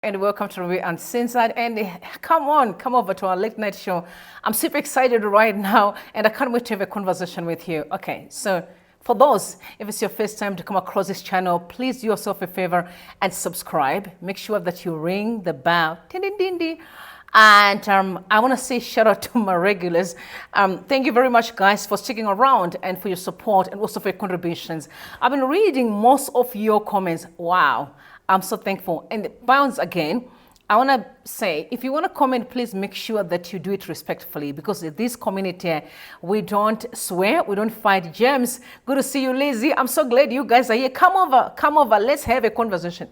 And welcome to Review Uncensored. And come over to our late night show. I'm super excited right now, and I can't wait to have a conversation with you. Okay, so for those, if it's your first time to come across this channel, please do yourself a favor and subscribe. Make sure that you ring the bell. Ding, ding, ding, ding. And I want to say shout out to my regulars. Thank you very much, guys, for sticking around and for your support and also for your contributions. I've been reading most of your comments. Wow. I'm so thankful. And bounce again, I want to say, if you want to comment, please make sure that you do it respectfully, because in this community, we don't swear, we don't fight germs. Good to see you, Lizzie. I'm so glad you guys are here. Come over. Let's have a conversation.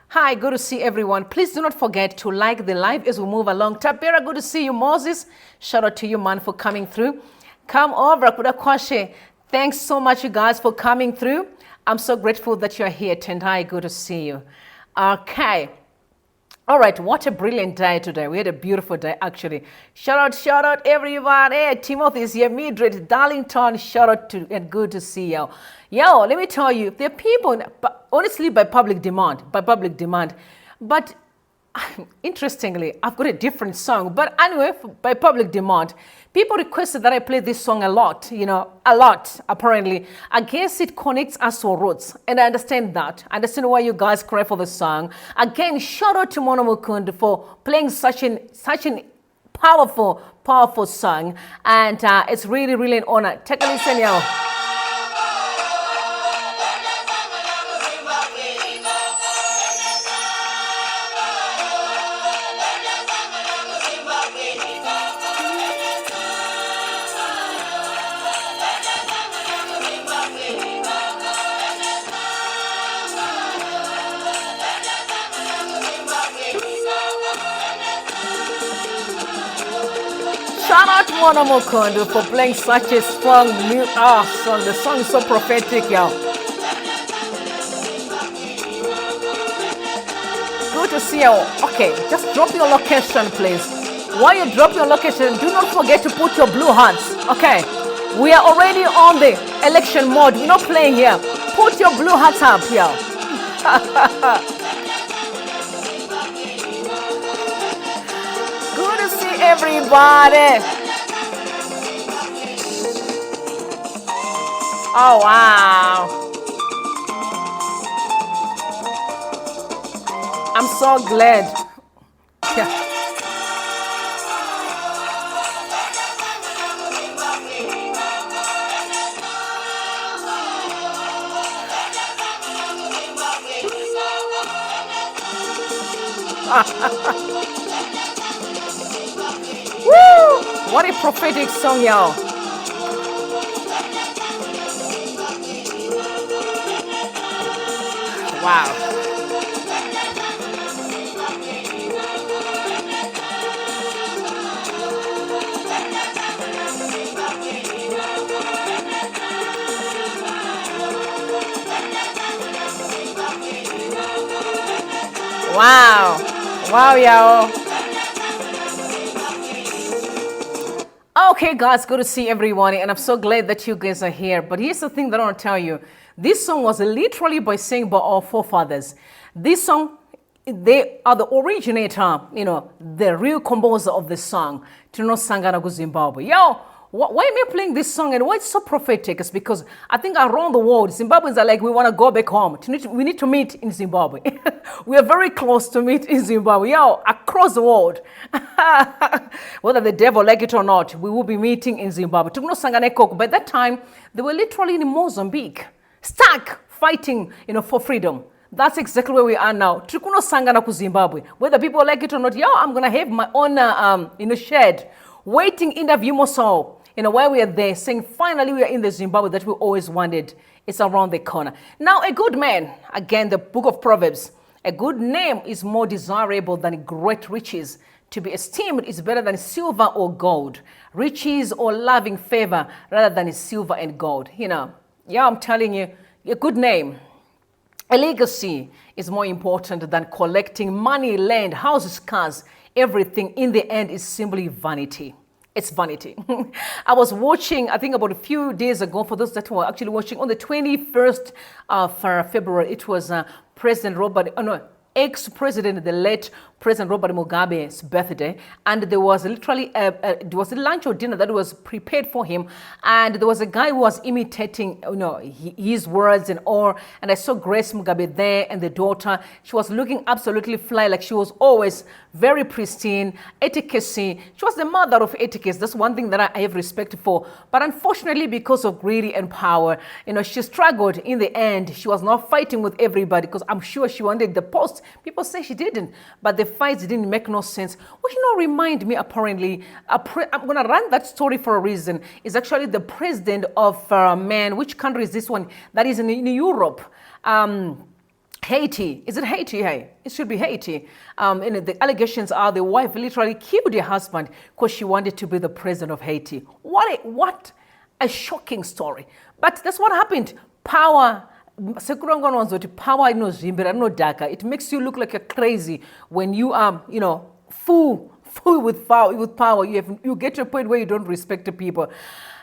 Hi, good to see everyone. Please do not forget to like the live as we move along. Tapera, good to see you. Moses, shout out to you, man, for coming through. Come over, Kudakwashe. Thanks so much, you guys, for coming through. I'm so grateful that you're here. Tendai, good to see you. Okay. All right, what a brilliant day today. We had a beautiful day, actually. Shout out, everyone. Hey, Timothy is here. Mildred, Darlington, shout out to, and good to see you. Yo, let me tell you, there are people, honestly, by public demand. But interestingly, I've got a different song. But anyway, by public demand, people requested that I play this song a lot, apparently. I guess it connects us to our roots, and I understand that. I understand why you guys cry for the song. Again, shout out to Mono Mukund for playing such an powerful song, and it's really an honor. Take a listen, y'all. Shout out to Mono Mukund for playing such a strong song. The song is so prophetic, y'all. Good to see you. Okay, just drop your location, please. While you drop your location, do not forget to put your blue hearts. Okay, we are already on the election mode. We're not playing here. Put your blue hearts up, y'all. Good to see everybody. Oh, wow. I'm so glad. Yeah. Woo! What a prophetic song, y'all. Wow. Wow, y'all. Okay, guys, good to see everyone, and I'm so glad that you guys are here. But here's the thing that I want to tell you. This song was literally sang by our forefathers. This song, they are the originator, the real composer of the song, Tuno Sangana Gu Zimbabwe. Yo, why am I playing this song and why it's so prophetic? It's because I think around the world, Zimbabweans are like, we want to go back home. We need to meet in Zimbabwe. We are very close to meet in Zimbabwe. Yo, across the world. Whether the devil like it or not, we will be meeting in Zimbabwe. By that time, they were literally in Mozambique, stuck fighting, for freedom. That's exactly where we are now. Trikuno Sangana ku Zimbabwe. Whether people like it or not, I'm gonna have my own shed, waiting interview Moso. While we are there, saying finally we are in the Zimbabwe that we always wanted. It's around the corner. Now, a good man, again, the book of Proverbs, a good name is more desirable than great riches. To be esteemed is better than silver or gold. Riches or loving favor rather than silver and gold. I'm telling you, a good name, a legacy is more important than collecting money, land, houses, cars. Everything in the end is simply vanity. It's vanity. I was watching, I think about a few days ago, for those that were actually watching, on the 21st of February, it was President Robert, ex-president, the late President Robert Mugabe's birthday, and there was literally there was a lunch or dinner that was prepared for him, and there was a guy who was imitating, his words and all. And I saw Grace Mugabe there and the daughter. She was looking absolutely fly, like she was always very pristine, etiquette. She was the mother of etiquette. That's one thing that I have respect for. But unfortunately, because of greedy and power, she struggled in the end. She was not fighting with everybody, because I'm sure she wanted the post. People say she didn't, but the fights didn't make no sense. Which remind me, apparently, I'm going to run that story for a reason. It's actually the president of which country is this one? That is in Europe. Haiti. Is it Haiti? Hey, it should be Haiti. And the allegations are the wife literally killed her husband because she wanted to be the president of Haiti. What a shocking story. But that's what happened. Power. Power it makes you look like a crazy when you are, full with power. You get to a point where you don't respect the people.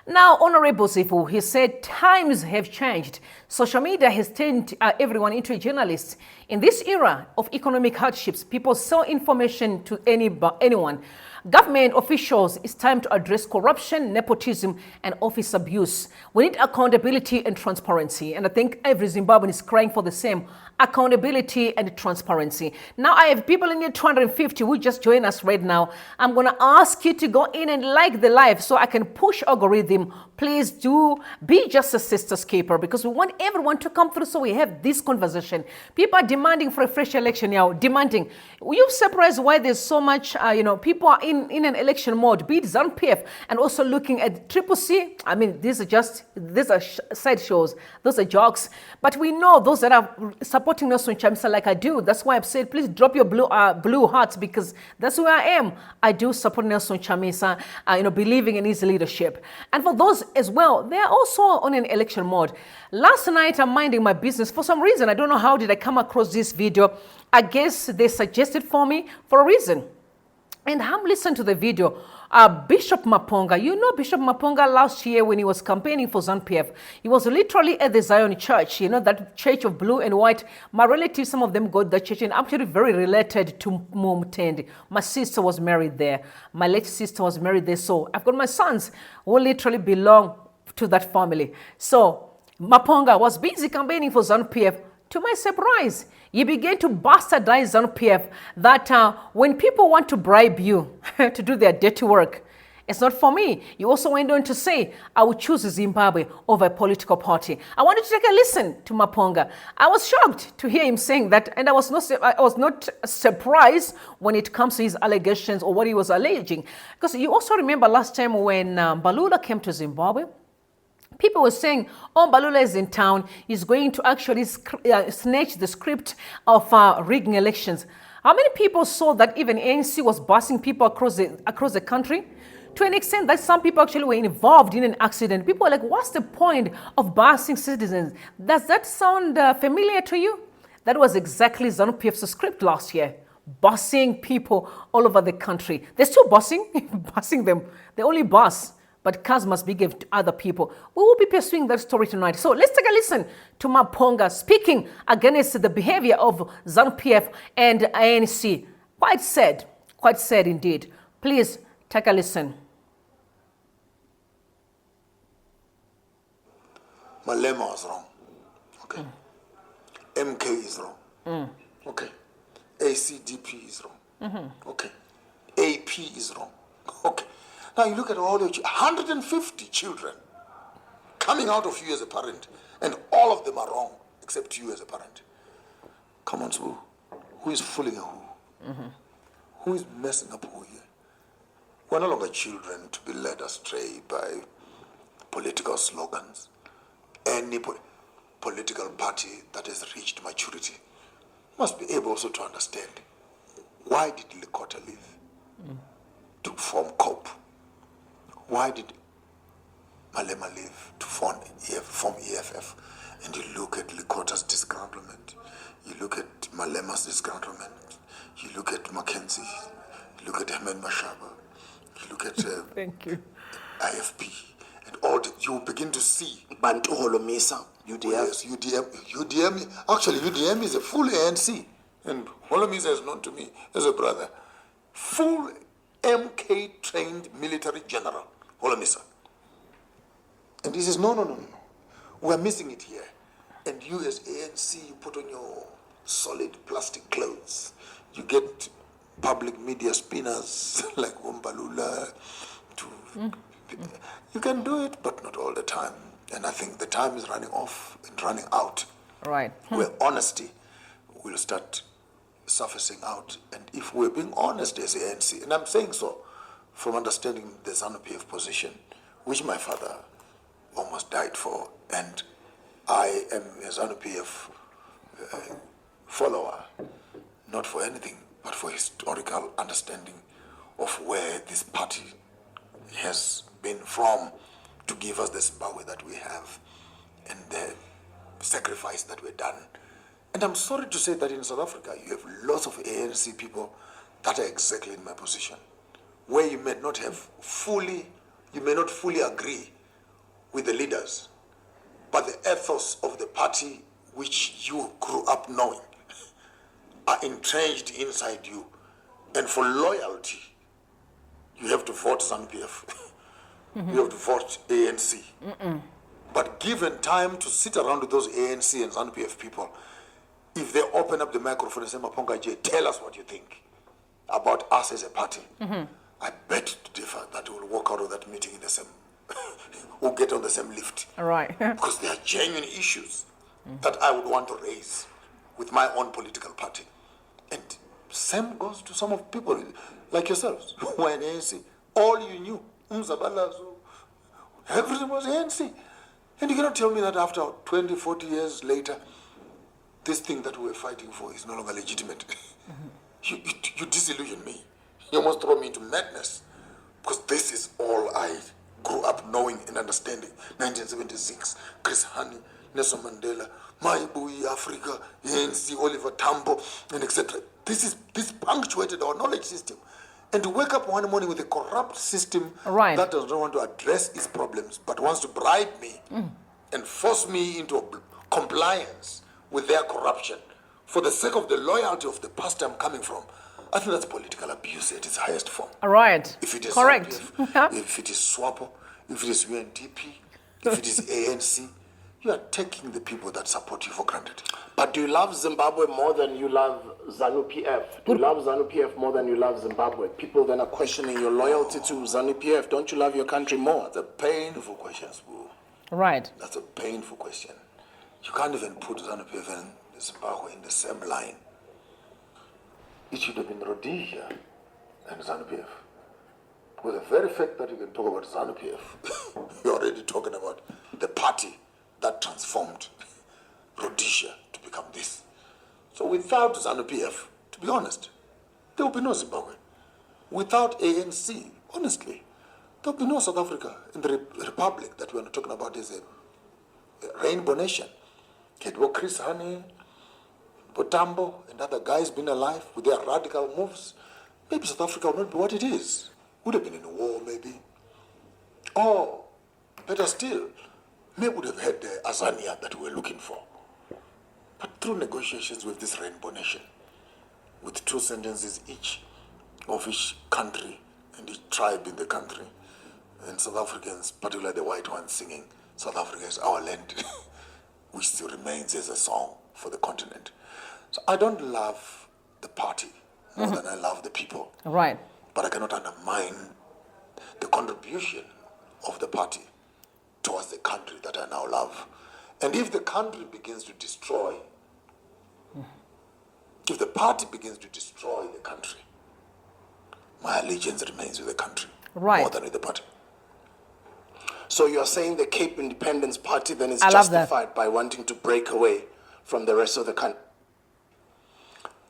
Now, Honorable Sifu, he said times have changed. Social media has turned everyone into a journalist. In this era of economic hardships, people sell information to anyone. Government officials, it's time to address corruption, nepotism, and office abuse. We need accountability and transparency. And I think every Zimbabwean is crying for the same: accountability and transparency. Now, I have people in here, 250, who just join us right now. I'm going to ask you to go in and like the live so I can push algorithm. Please do be just a sister's keeper, because we want everyone to come through so we have this conversation. People are demanding for a fresh election now, demanding. Were you surprised why there's so much, people are in an election mode, be it ZANU-PF, and also looking at Triple C? I mean, these are side shows, those are jokes. But we know those that are supporting Nelson Chamisa like I do. That's why I've said, please drop your blue hearts, because that's who I am. I do support Nelson Chamisa, believing in his leadership. And for those as well, they are also on an election mode. Last night, I'm minding my business. For some reason, I don't know how did I come across this video. I guess they suggested for me for a reason. And I'm listening to the video. Bishop Maponga, Bishop Maponga last year when he was campaigning for ZANU-PF, he was literally at the Zion church, that church of blue and white. My relatives, some of them go to that church, and I'm actually very related to Mumtendi. My sister was married there. My late sister was married there. So I've got my sons who literally belong to that family. So Maponga was busy campaigning for ZANU-PF. To my surprise, he began to bastardize ZANU-PF that when people want to bribe you to do their dirty work, it's not for me. You also went on to say, I would choose Zimbabwe over a political party. I wanted to take a listen to Maponga. I was shocked to hear him saying that, and I was not surprised when it comes to his allegations or what he was alleging. Because you also remember last time when Balula came to Zimbabwe, people were saying, Balula is in town. He's going to actually snatch the script of rigging elections. How many people saw that even ANC was busing people across the country? To an extent that some people actually were involved in an accident. People were like, what's the point of busing citizens? Does that sound familiar to you? That was exactly ZANU-PF's script last year. Busing people all over the country. They're still busing them. They only bus. But cars must be given to other people. We will be pursuing that story tonight. So let's take a listen to Maponga speaking against the behavior of ZANU-PF and ANC. Quite sad indeed. Please take a listen. Malema is wrong. Okay. MK is wrong. Okay. ACDP is wrong. Okay. AP is wrong. Okay. Now you look at all your 150 children coming out of you as a parent, and all of them are wrong except you as a parent. Come on, so who is fooling who? Who is messing up who here? We're no longer children to be led astray by political slogans. Any political party that has reached maturity must be able also to understand why did Lekota leave to form COPE. Why did Malema leave to form EFF? And you look at Lekota's disgruntlement, you look at Malema's disgruntlement, you look at Mackenzie, you look at Ahmed Mashaba, you look at Thank you. IFP, and all you begin to see. Bantu Holomisa, UDF. Yes, UDM. Actually, UDM is a full ANC, and Holomisa is known to me as a brother. Full MK trained military general, Holomisa. And he says, no. We're missing it here. And you as ANC, you put on your solid plastic clothes. You get public media spinners like Wombalula. You can do it, but not all the time. And I think the time is running off and running out. Right. Where honesty will start surfacing out. And if we're being honest as ANC, and I'm saying so from understanding the ZANU-PF position, which my father almost died for, and I am a ZANU-PF follower, not for anything, but for historical understanding of where this party has been from to give us the Zimbabwe that we have and the sacrifice that we've done. And I'm sorry to say that in South Africa, you have lots of ANC people that are exactly in my position, where you may not fully agree with the leaders, but the ethos of the party which you grew up knowing are entrenched inside you. And for loyalty, you have to vote ZANU-PF. You have to vote ANC. But given time to sit around with those ANC and ZANU-PF people, if they open up the microphone and say, Maponga J, tell us what you think about us as a party, I bet to differ that we'll walk out of that meeting in the same, we'll get on the same lift. Right. Because there are genuine issues that I would want to raise with my own political party. And same goes to some of people like yourselves who are in ANC. All you knew, everything was ANC. And you cannot tell me that after 20, 40 years later, this thing that we were fighting for is no longer legitimate. You disillusion me. You almost throw me into madness. Because this is all I grew up knowing and understanding. 1976, Chris Hani, Nelson Mandela, Maibui, Africa, ANC, Oliver Tambo, and etc. This punctuated our knowledge system. And to wake up one morning with a corrupt system that does not want to address its problems, but wants to bribe me and force me into compliance with their corruption for the sake of the loyalty of the past I'm coming from, I think that's political abuse at its highest form. Right. If it is correct. ZANU-PF, if it is SWAPO, if it is UNDP, if it is ANC, you are taking the people that support you for granted. But do you love Zimbabwe more than you love ZANU-PF? Do you love ZANU-PF more than you love Zimbabwe? People then are questioning your loyalty to ZANU-PF. Don't you love your country more? That's a painful question, Sbu. Right. That's a painful question. You can't even put ZANU-PF and Zimbabwe in the same line. It should have been Rhodesia and ZANU-PF. Because the very fact that you can talk about ZANU-PF, you're already talking about the party that transformed Rhodesia to become this. So without ZANU-PF, to be honest, there will be no Zimbabwe. Without ANC, honestly, there will be no South Africa. In the Republic that we're not talking about is a rainbow nation. It was Chris Hani, Botambo, and other guys been alive with their radical moves. Maybe South Africa would not be what it is. Would have been in a war, maybe. Or, better still, maybe would have had the Azania that we were looking for. But through negotiations with this rainbow nation, with 2 sentences each of each country and each tribe in the country, and South Africans, particularly the white ones, singing, South Africa is our land, which still remains as a song for the continent. So I don't love the party more than I love the people. Right. But I cannot undermine the contribution of the party towards the country that I now love. And if the country begins to destroy, if the party begins to destroy the country, my allegiance remains with the country more than with the party. So you're saying the Cape Independence Party then is justified by wanting to break away from the rest of the country?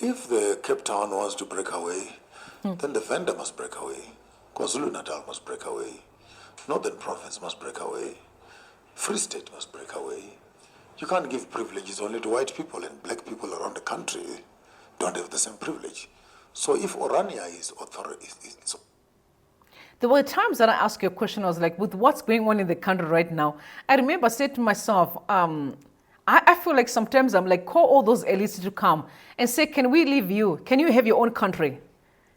If the Cape Town wants to break away, then the Venda must break away. KwaZulu-Natal must break away. Northern Province must break away. Free State must break away. You can't give privileges only to white people, and black people around the country don't have the same privilege. So if Orania is authority, There were times that I asked you a question, I was like, with what's going on in the country right now, I remember saying to myself, I feel like sometimes I'm like, call all those elites to come and say, can we leave you? Can you have your own country?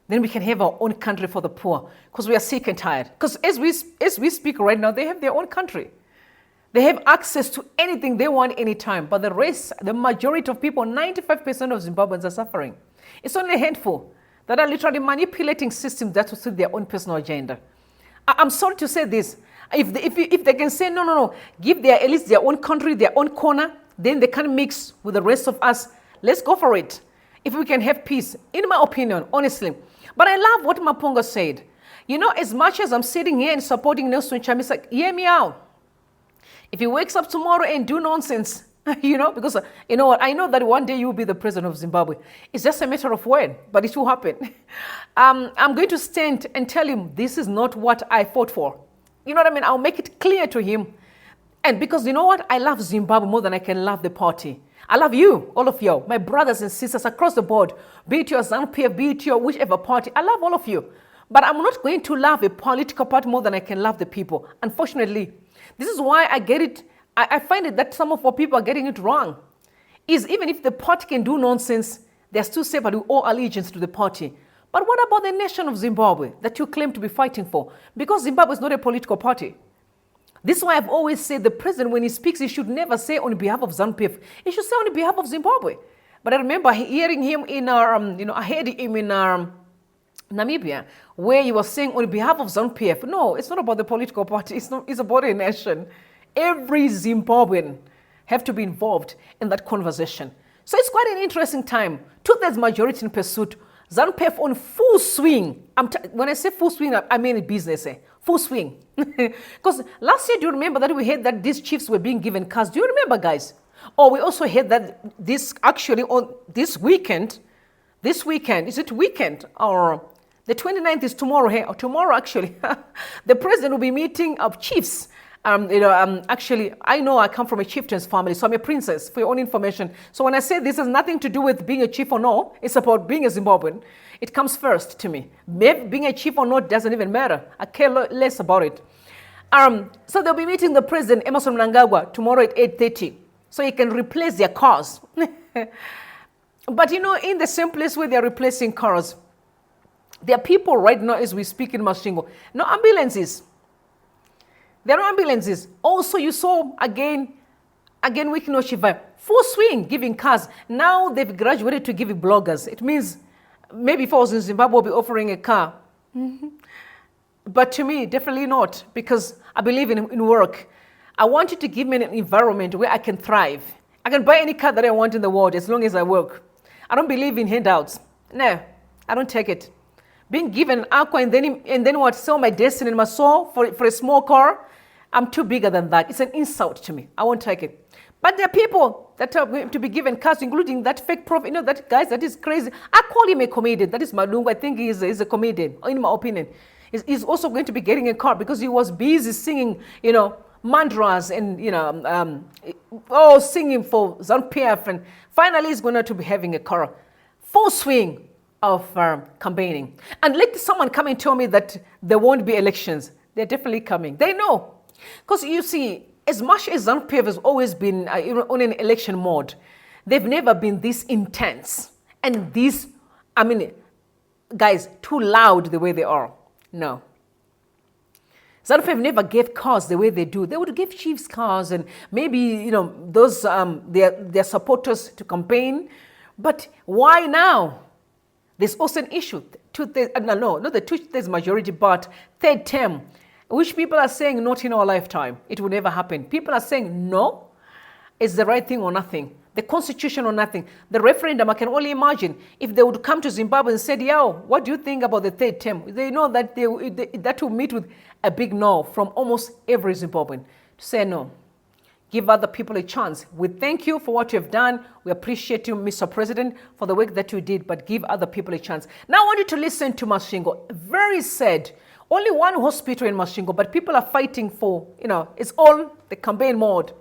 Then we can have our own country for the poor, because we are sick and tired. Because as we speak right now, they have their own country. They have access to anything they want anytime. But the rest, the majority of people, 95% of Zimbabweans are suffering. It's only a handful that are literally manipulating systems that will suit their own personal agenda. I'm sorry to say this. If they can say, no, give their elites their own country, their own corner, then they can't mix with the rest of us. Let's go for it. If we can have peace, in my opinion, honestly. But I love what Maponga said. You know, as much as I'm sitting here and supporting Nelson Chamisa, it's like, hear me out. If he wakes up tomorrow and do nonsense, because you know what, I know that one day you will be the president of Zimbabwe. It's just a matter of when, but it will happen. I'm going to stand and tell him this is not what I fought for. You know what I mean? I'll make it clear to him. And because you know what? I love Zimbabwe more than I can love the party. I love you, all of you, my brothers and sisters across the board, be it your ZANU-PF, be it your whichever party. I love all of you. But I'm not going to love a political party more than I can love the people. Unfortunately, this is why I get it. I find it that some of our people are getting it wrong. Is even if the party can do nonsense, they're still separate with all allegiance to the party. But what about the nation of Zimbabwe that you claim to be fighting for? Because Zimbabwe is not a political party. This is why I've always said the president, when he speaks, he should never say on behalf of ZANU-PF. He should say on behalf of Zimbabwe. But I remember hearing him in I heard him in Namibia, where he was saying on behalf of ZANU-PF. No, it's not about the political party. It's about a nation. Every Zimbabwean have to be involved in that conversation. So it's quite an interesting time. Two-thirds majority in pursuit. ZANU-PF on full swing. When I say full swing, I mean business. Full swing. Because last year, do you remember that we heard that these chiefs were being given cars? Do you remember, guys? Or we also heard that this actually on this weekend, is it weekend? Or the 29th is tomorrow. Or tomorrow, actually, the president will be meeting of chiefs. Actually, I know I come from a chieftain's family, so I'm a princess, for your own information. So when I say this has nothing to do with being a chief or no, it's about being a Zimbabwean. It comes first to me. Maybe being a chief or not doesn't even matter. I care less about it. So they'll be meeting the president, Emmerson Mnangagwa, tomorrow at 8:30, so he can replace their cars. But in the same place where they're replacing cars, there are people right now as we speak in Masvingo, no ambulances. There are ambulances. Also, you saw again Wikino Shiva, full swing, giving cars. Now they've graduated to giving bloggers. It means maybe if I was in Zimbabwe, I'll be offering a car. But to me, definitely not, because I believe in work. I want you to give me an environment where I can thrive. I can buy any car that I want in the world as long as I work. I don't believe in handouts. No, I don't take it. Being given aqua and then what? Sell my destiny and my soul for a small car? I'm too bigger than that. It's an insult to me. I won't take it. But there are people that are going to be given cars, including that fake prophet. That guy that is crazy. I call him a comedian. That is Malungu. I think he's a comedian, in my opinion. He's also going to be getting a car because he was busy singing, mantras and, singing for ZANU-PF. And finally, he's going to be having a car. Full swing of campaigning. And let someone come and tell me that there won't be elections. They're definitely coming. They know. Because you see, as much as ZANU-PF has always been on an election mode, they've never been this intense and this, guys, too loud the way they are. No. ZANU-PF never gave cars the way they do. They would give chiefs cars and maybe, those, their supporters to campaign. But why now? There's also an issue. Not the two-thirds majority, but third term, which people are saying not in our lifetime. It will never happen. People are saying no, it's the right thing or nothing. The constitution or nothing. The referendum, I can only imagine if they would come to Zimbabwe and said, what do you think about the third term? They know that that will meet with a big no from almost every Zimbabwean to say no. Give other people a chance. We thank you for what you have done. We appreciate you, Mr. President, for the work that you did, but give other people a chance. Now I want you to listen to Masvingo. Very sad. Only one hospital in Masvingo, but people are fighting for, it's all the campaign mode.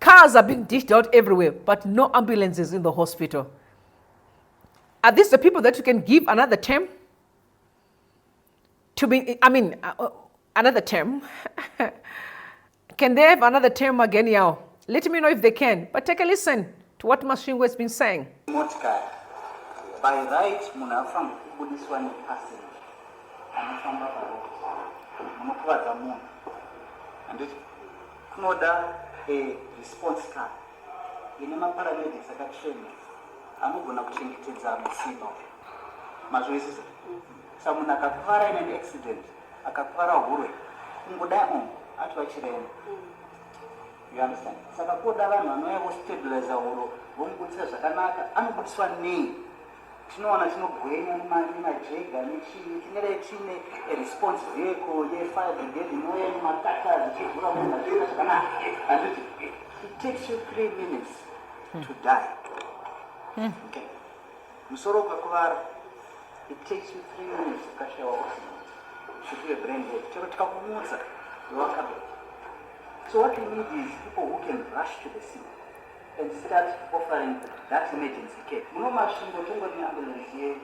Cars are being dished out everywhere, but no ambulances in the hospital. Are these the people that you can give another term? to be, another term. Can they have another term again, Yao? Let me know if they can. But take a listen to what Masvingo has been saying. By right, munafam kubudiswa ni person. Anafamba baro. Munokwaza munhu. And it kunoda a response card. Ine maparamedics akatrained. Anogona kuchengetedza musiba. Mazvizisi. Saka munhu akakuvara in an accident, akakuvara huro, kungoda ati vachirema. You understand? Saka koda vanhu vanouya vostabiliza huro, vomubudisa zvakanaka, anobudiswa nei? Tinoona tinogwenya nemajega nechii, tinenge tine a response vehicle ye-fire brigade inouya nemakata zichivhura munhu achiita zvakanaka. Anditi, it takes you 3 minutes to die. Okay. Musoro ukakuvara, it takes you 3 minutes ukashawa oxygen. Should be a brain dead. Chero tikakumutsa, you're. So what we need is people who can rush to the scene and start offering that emergency care. Masvingo tongoti ambulance here,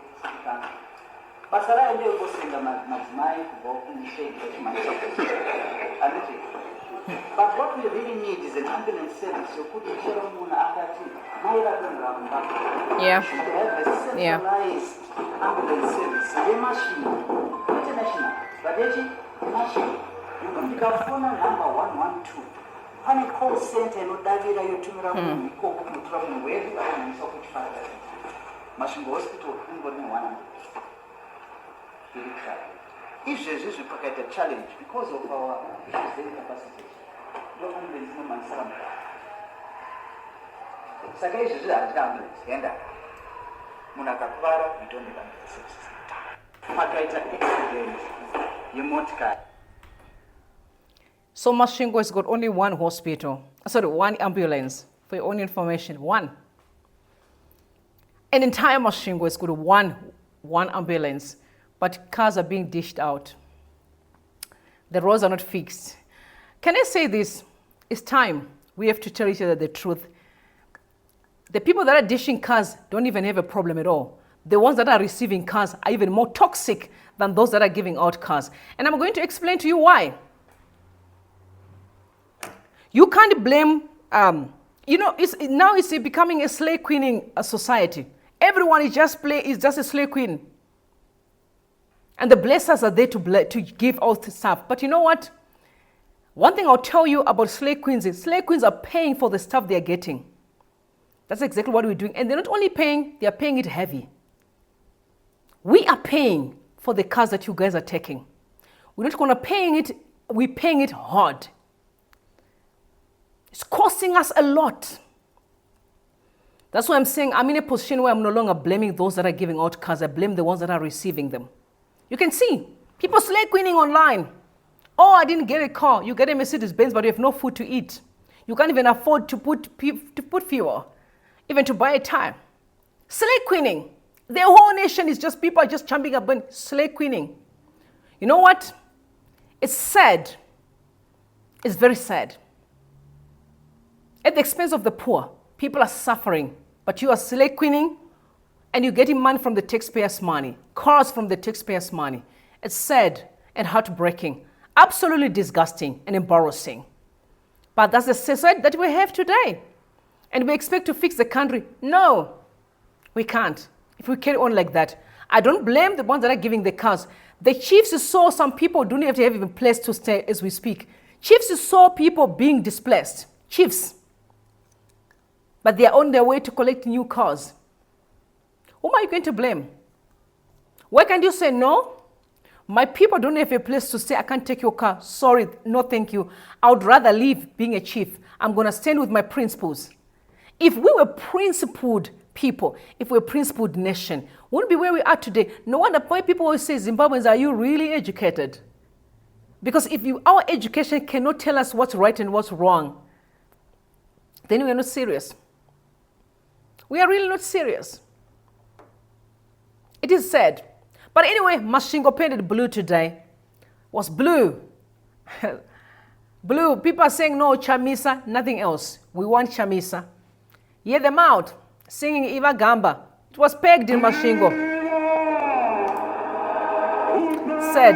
basa rayo ndeyokusenga madzimai kubva kumishedi vachimanyisa anditi. But what we really need is an ambulance service yokuti chero munhu akati mairadomra mumba. Yeah. To have a centralized ambulance service yeMasvingo, international, but yeMasvingo. Ndikafona number 112. Pane call center inodavira yotumira munhu ikoko kumutora munhu wedu akanisa kuchipatara. Masvingo hospital ingori ne100. Izvezvi zvipakaita challenge because of our issues capacity. Ndo ambulance inomanisira munhu. Saka izvezvi handiti ambulance yenda. Munhu akakuvara mitombo services. Pakaita accident yemotikari. So Masvingo has got only one one ambulance, for your own information, one. An entire Masvingo has got one ambulance, but cars are being dished out. The roads are not fixed. Can I say this? It's time we have to tell each other the truth. The people that are dishing cars don't even have a problem at all. The ones that are receiving cars are even more toxic than those that are giving out cars. And I'm going to explain to you why. You can't blame, it's becoming a slave queening society. Everyone is just a slave queen. And the blessers are there to give out the stuff. But you know what? One thing I'll tell you about slave queens is slave queens are paying for the stuff they're getting. That's exactly what we're doing. And they're not only paying, they're paying it heavy. We are paying for the cars that you guys are taking. We're not going to paying it, we're paying it hard. It's costing us a lot. That's why I'm saying I'm in a position where I'm no longer blaming those that are giving out cars. I blame the ones that are receiving them. You can see people slave queening online. Oh, I didn't get a car. You get a Mercedes-Benz, but you have no food to eat. You can't even afford to put fuel, even to buy a tire. Slave queening. The whole nation is just people are just jumping up and slave queening. You know what? It's sad. It's very sad. At the expense of the poor, people are suffering, but you are slave queening and you're getting money from the taxpayers' money, cars from the taxpayers' money. It's sad and heartbreaking, absolutely disgusting and embarrassing. But that's the society that we have today. And we expect to fix the country. No, we can't. If we carry on like that, I don't blame the ones that are giving the cars. The chiefs saw some people don't have to have even a place to stay as we speak. Chiefs saw people being displaced. Chiefs. But they are on their way to collect new cars. Whom are you going to blame? Why can't you say, no, my people don't have a place to stay. I can't take your car. Sorry, no thank you. I would rather leave being a chief. I'm going to stand with my principles. If we were principled people, if we're a principled nation, we wouldn't be where we are today. No wonder why people always say, Zimbabweans, are you really educated? Because if our education cannot tell us what's right and what's wrong, then we are not serious. We are really not serious. It is sad. But anyway, Masvingo painted blue today. Was blue. Blue. People are saying no, Chamisa, nothing else. We want Chamisa. Hear them out. Singing Iva Gamba. It was pegged in Masvingo. Sad.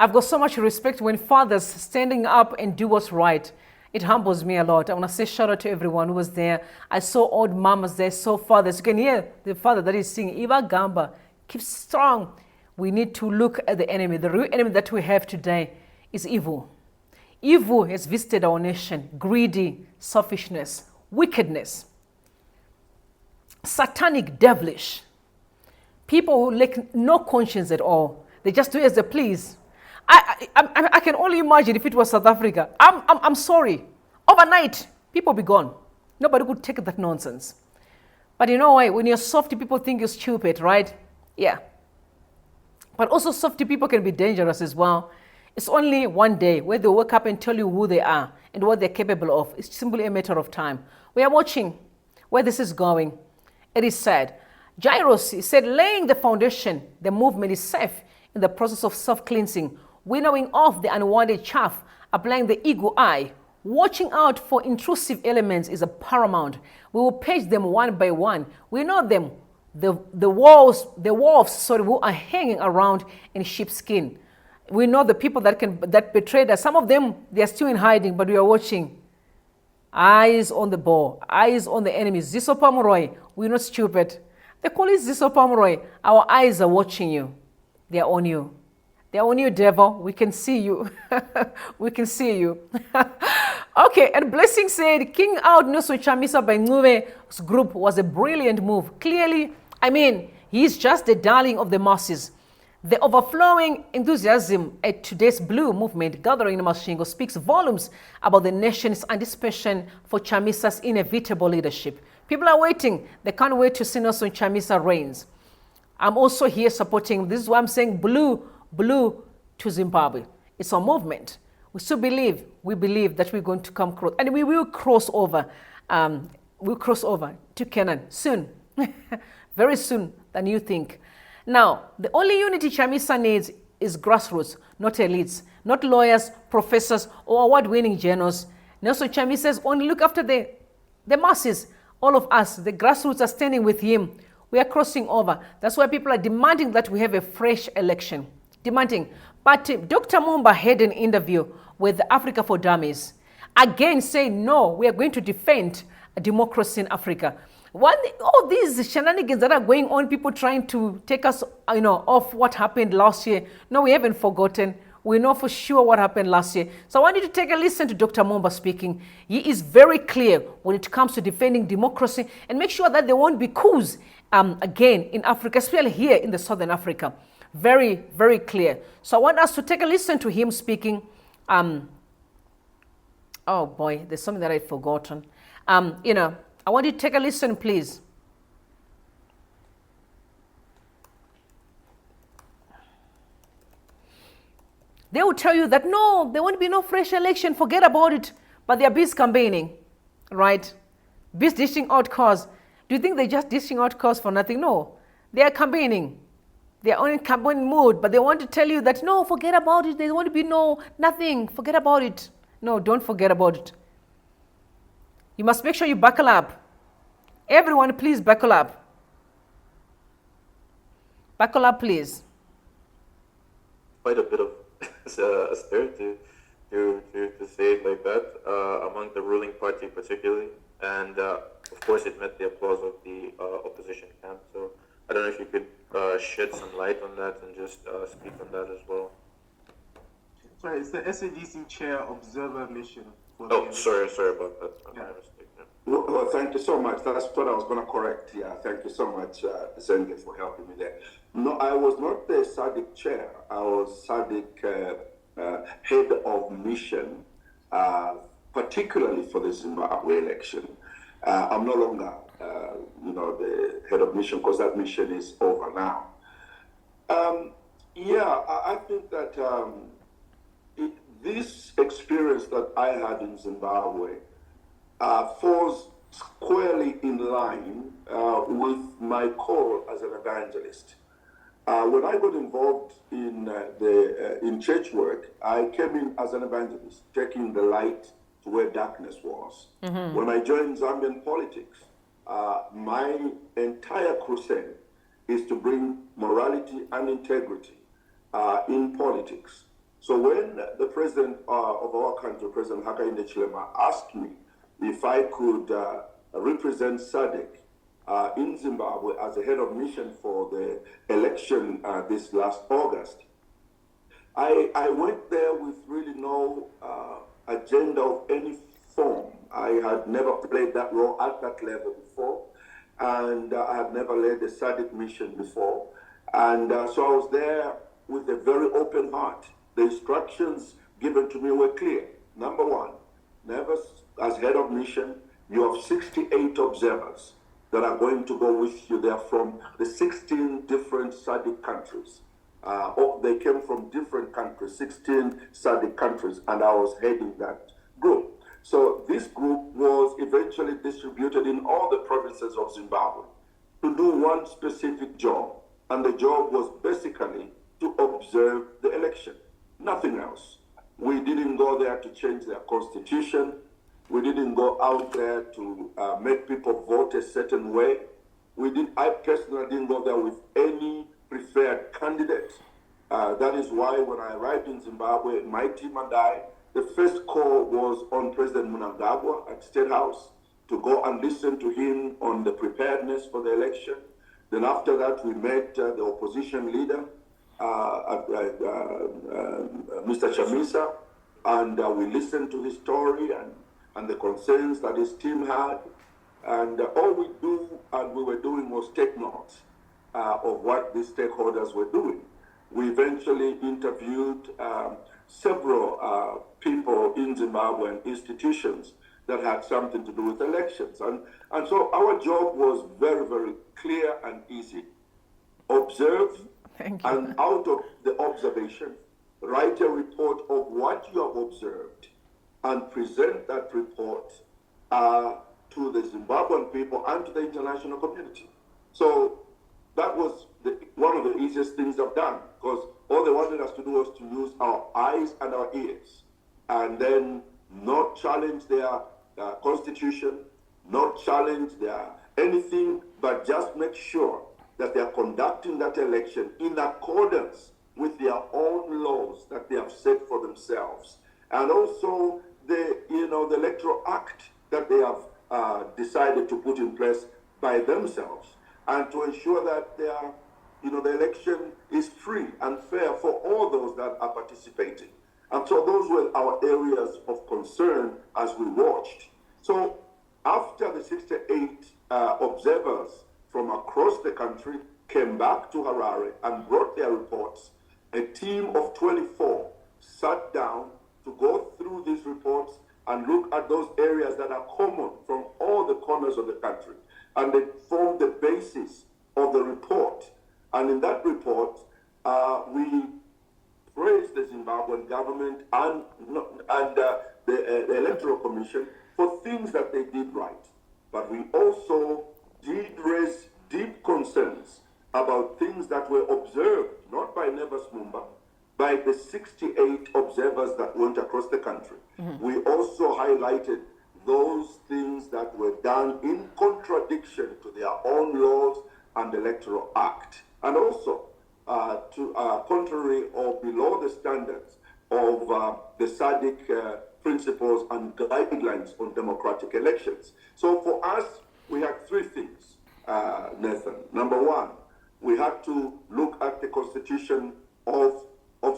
I've got so much respect when fathers standing up and do what's right. It humbles me a lot. I want to say shout out to everyone who was there. I saw old mamas there, saw fathers. You can hear the father that is singing, Iva Gamba, keep strong. We need to look at the enemy. The real enemy that we have today is evil. Evil has visited our nation. Greedy, selfishness, wickedness, satanic, devilish. People who lack no conscience at all. They just do as they please. I can only imagine if it was South Africa. I'm sorry. Overnight, people be gone. Nobody could take that nonsense. But you know why? When you're softy, people think you're stupid, right? Yeah. But also softy people can be dangerous as well. It's only one day where they wake up and tell you who they are and what they're capable of. It's simply a matter of time. We are watching where this is going. It is sad. Jairus said, laying the foundation, the movement is safe in the process of self-cleansing, winnowing off the unwanted chaff, applying the eagle eye. Watching out for intrusive elements is a paramount. We will page them one by one. We know them, the wolves who are hanging around in sheepskin. We know the people that betrayed us. Some of them, they are still in hiding, but we are watching. Eyes on the ball, eyes on the enemy. Ziso Pomeroy, we're not stupid. They call it Ziso Pomeroy. Our eyes are watching you. They are on you. They are on you, devil. We can see you. We can see you. Okay, and Blessing said, King out Nelson Chamisa by Nguve's group was a brilliant move. Clearly, I mean, he's just the darling of the masses. The overflowing enthusiasm at today's Blue movement gathering in Masvingo speaks volumes about the nation's anticipation for Chamisa's inevitable leadership. People are waiting. They can't wait to see Nelson Chamisa reigns. I'm also here supporting, this is why I'm saying blue to Zimbabwe. It's a movement. We still believe, that we're going to come across, and we will cross over. We'll cross over to Canaan soon, very soon than you think. Now, the only unity Chamisa needs is grassroots, not elites, not lawyers, professors, or award-winning journals. Nelson Chamisa says only look after the masses. All of us, the grassroots are standing with him. We are crossing over. That's why people are demanding that we have a fresh election. Demanding. But Dr. Mumba had an interview with Africa for Dummies. Again saying, no, we are going to defend democracy in Africa. All these shenanigans that are going on, people trying to take us off what happened last year. No, we haven't forgotten. We know for sure what happened last year. So I want you to take a listen to Dr. Mumba speaking. He is very clear when it comes to defending democracy and make sure that there won't be coups again in Africa, especially here in the Southern Africa. Very, very clear. So I want us to take a listen to him speaking. Oh boy, there's something that I've forgotten. I want you to take a listen, please. They will tell you that, no, there won't be no fresh election, forget about it. But they are busy campaigning, right? Busy dishing out cause. Do you think they're just dishing out cause for nothing? No, they are campaigning. They are on in campaign mood, but they want to tell you that, no, forget about it. There won't be nothing, forget about it. No, don't forget about it. You must make sure you buckle up. Everyone, please buckle up. Buckle up, please. Quite a bit of austerity to say it like that, among the ruling party particularly. And of course it met the applause of the opposition camp. So I don't know if you could shed some light on that and just speak on that as well. Sorry, it's the SADC Chair Observer Mission. Oh, sorry about that. Yeah. My mistake. Yeah. Well, thank you so much. That's what I was going to correct. Yeah, thank you so much, Zenge, for helping me there. No, I was not the SADC chair. I was SADC head of mission, particularly for the Zimbabwe election. I'm no longer, the head of mission because that mission is over now. I think that this experience that I had in Zimbabwe falls squarely in line with my call as an evangelist. When I got involved in church work, I came in as an evangelist, taking the light to where darkness was. Mm-hmm. When I joined Zambian politics, my entire crusade is to bring morality and integrity in politics. So when the president of our country, President Hakainde Hichilema, asked me if I could represent SADC in Zimbabwe as a head of mission for the election this last August, I went there with really no agenda of any form. I had never played that role at that level before, and I had never led a SADC mission before. And so I was there with a very open heart. The instructions given to me were clear. Number one, never, as head of mission, you have 68 observers that are going to go with you. They are from the 16 different SADC countries. They came from different countries, 16 SADC countries, and I was heading that group. So this group was eventually distributed in all the provinces of Zimbabwe to do one specific job, and the job was basically to observe the election, nothing else. We didn't go there to change their constitution. We didn't go out there to make people vote a certain way. I personally didn't go there with any preferred candidate. That is why when I arrived in Zimbabwe, my team and I, the first call was on President Mnangagwa at State House to go and listen to him on the preparedness for the election. Then after that, we met the opposition leader, Mr. Chamisa, and we listened to his story and the concerns that his team had. And all we were doing was take notes of what the stakeholders were doing. We eventually interviewed several people in Zimbabwe and institutions that had something to do with elections. And so our job was very, very clear and easy. Observe, and out of the observation, write a report of what you have observed and present that report to the Zimbabwean people and to the international community. So that was one of the easiest things I've done, because all they wanted us to do was to use our eyes and our ears, and then not challenge their constitution, not challenge their anything, but just make sure that they are conducting that election in accordance with their own laws that they have set for themselves, and also the Electoral Act that they have decided to put in place by themselves, and to ensure that the election is free and fair for all those that are participating. And so those were our areas of concern as we watched. So after the 68 observers from across the country came back to Harare and brought their reports, a team of 24 sat down to go through these reports and look at those areas that are common from all the corners of the country. And they formed the basis of the report. And in that report, we praised the Zimbabwean government and the Electoral Commission for things that they did right. But we also did raise deep concerns about things that were observed, not by Nevers Mumba, by the 68 observers that went across the country. Mm-hmm. We also highlighted those things that were done in contradiction to their own laws and Electoral Act, and also contrary or below the standards of the SADC principles and guidelines on democratic elections. So for us, we had three things, Nathan. Number one, we had to look at the constitution of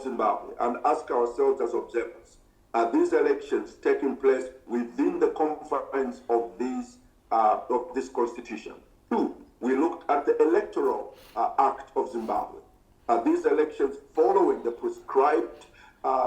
Zimbabwe and ask ourselves as observers, are these elections taking place within the confines of this constitution? 2, we looked at the Electoral Act of Zimbabwe. Are these elections following the prescribed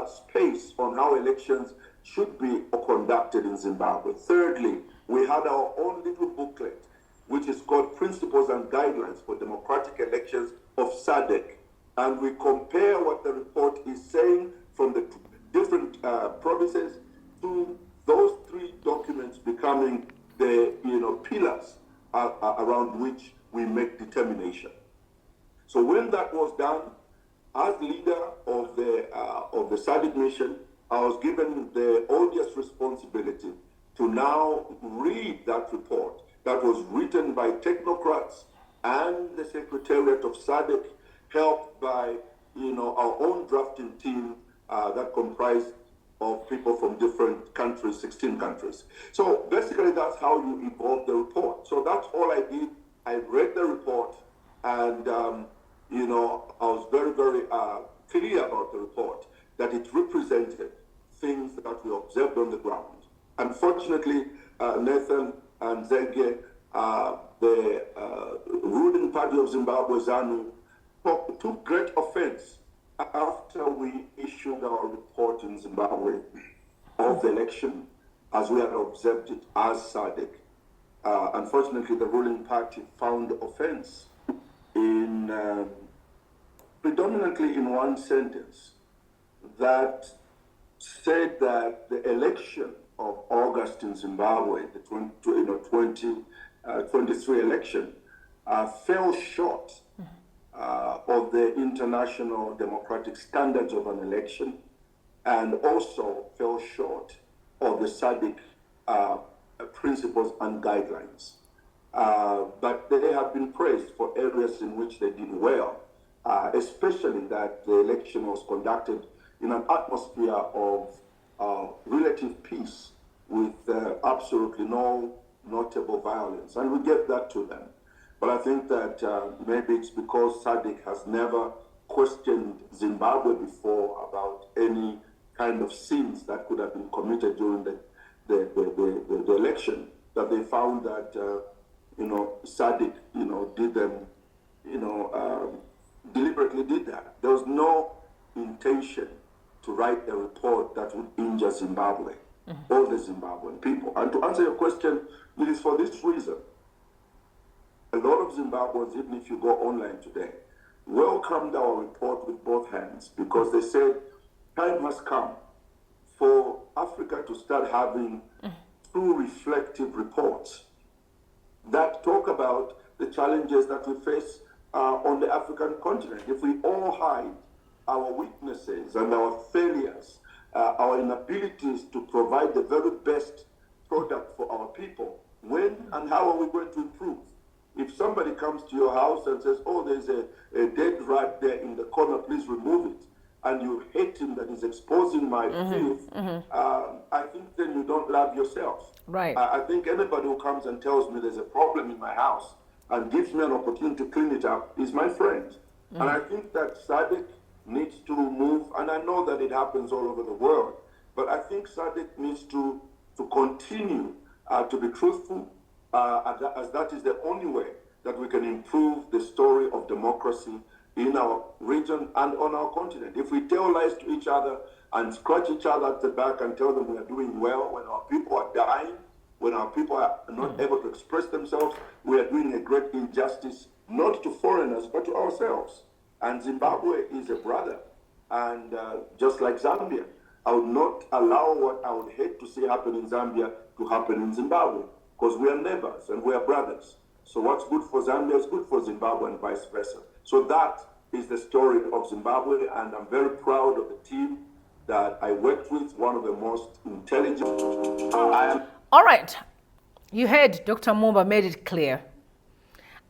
space on how elections should be conducted in Zimbabwe? Thirdly, we had our own little booklet, which is called Principles and Guidelines for Democratic Elections of SADC. And we compare what the report is saying from the different provinces to those 3 documents becoming the pillars around which we make determination. So when that was done, as leader of the SADC mission, I was given the odious responsibility to now read that report that was written by technocrats and the Secretariat of SADC, helped by our own drafting team that comprised of people from different countries, 16 countries. So basically that's how you evolve the report. So that's all I did. I read the report, and I was very, very clear about the report, that it represented things that we observed on the ground. Unfortunately, Nathan and Zenge, the ruling party of Zimbabwe, ZANU, took great offense after we issued our report in Zimbabwe of the election as we had observed it as SADC. Unfortunately, the ruling party found offense in predominantly in one sentence that said that the election of August in Zimbabwe, the 2023 election, fell short of the international democratic standards of an election, and also fell short of the SADC principles and guidelines. But they have been praised for areas in which they did well, especially that the election was conducted in an atmosphere of relative peace with absolutely no notable violence. And we get that to them. But I think that maybe it's because SADC has never questioned Zimbabwe before about any kind of sins that could have been committed during the election, that they found that SADC did them deliberately did that. There was no intention to write a report that would injure Zimbabwe or the Zimbabwean people. And to answer your question, it is for this reason. A lot of Zimbabweans, even if you go online today, welcomed our report with both hands, because they said time has come for Africa to start having true reflective reports that talk about the challenges that we face on the African continent. If we all hide our weaknesses and our failures, our inabilities to provide the very best product for our people, when and how are we going to improve? If somebody comes to your house and says, oh, there's a dead rat there in the corner, please remove it, and you hate him that is exposing my filth, I think then you don't love yourself. Right. I think anybody who comes and tells me there's a problem in my house and gives me an opportunity to clean it up is my friend. And I think that SADC needs to move, and I know that it happens all over the world, but I think SADC needs to continue to be truthful, as that is the only way that we can improve the story of democracy in our region and on our continent. If we tell lies to each other and scratch each other at the back and tell them we are doing well when our people are dying, when our people are not able to express themselves, we are doing a great injustice, not to foreigners, but to ourselves. And Zimbabwe is a brother. And just like Zambia, I would not allow what I would hate to see happen in Zambia to happen in Zimbabwe, because we are neighbors and we are brothers. So what's good for Zambia is good for Zimbabwe and vice versa. So that is the story of Zimbabwe, and I'm very proud of the team that I worked with, one of the most intelligent. All right. You heard Dr. Mumba made it clear.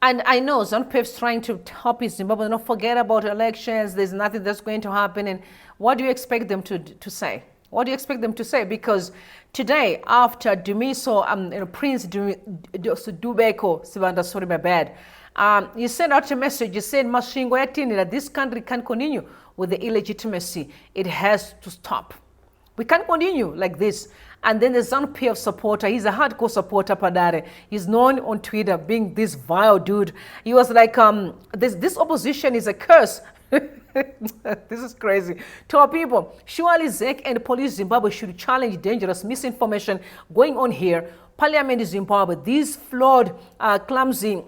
And I know ZANU-PF's trying to help Zimbabwe not forget about elections. There's nothing that's going to happen. And what do you expect them to say? What do you expect them to say? Because today, after Dumiso, Prince Dubeko, Sibanda, sorry, my bad, You sent out a message. You said, Masvingo yatini that this country can't continue with the illegitimacy. It has to stop. We can't continue like this. And then the ZANU-PF supporter, he's a hardcore supporter, Padare. He's known on Twitter being this vile dude. He was like, this opposition is a curse. This is crazy. To our people, surely ZANU and Police Zimbabwe should challenge dangerous misinformation going on here. Parliament in Zimbabwe, these flawed, clumsy,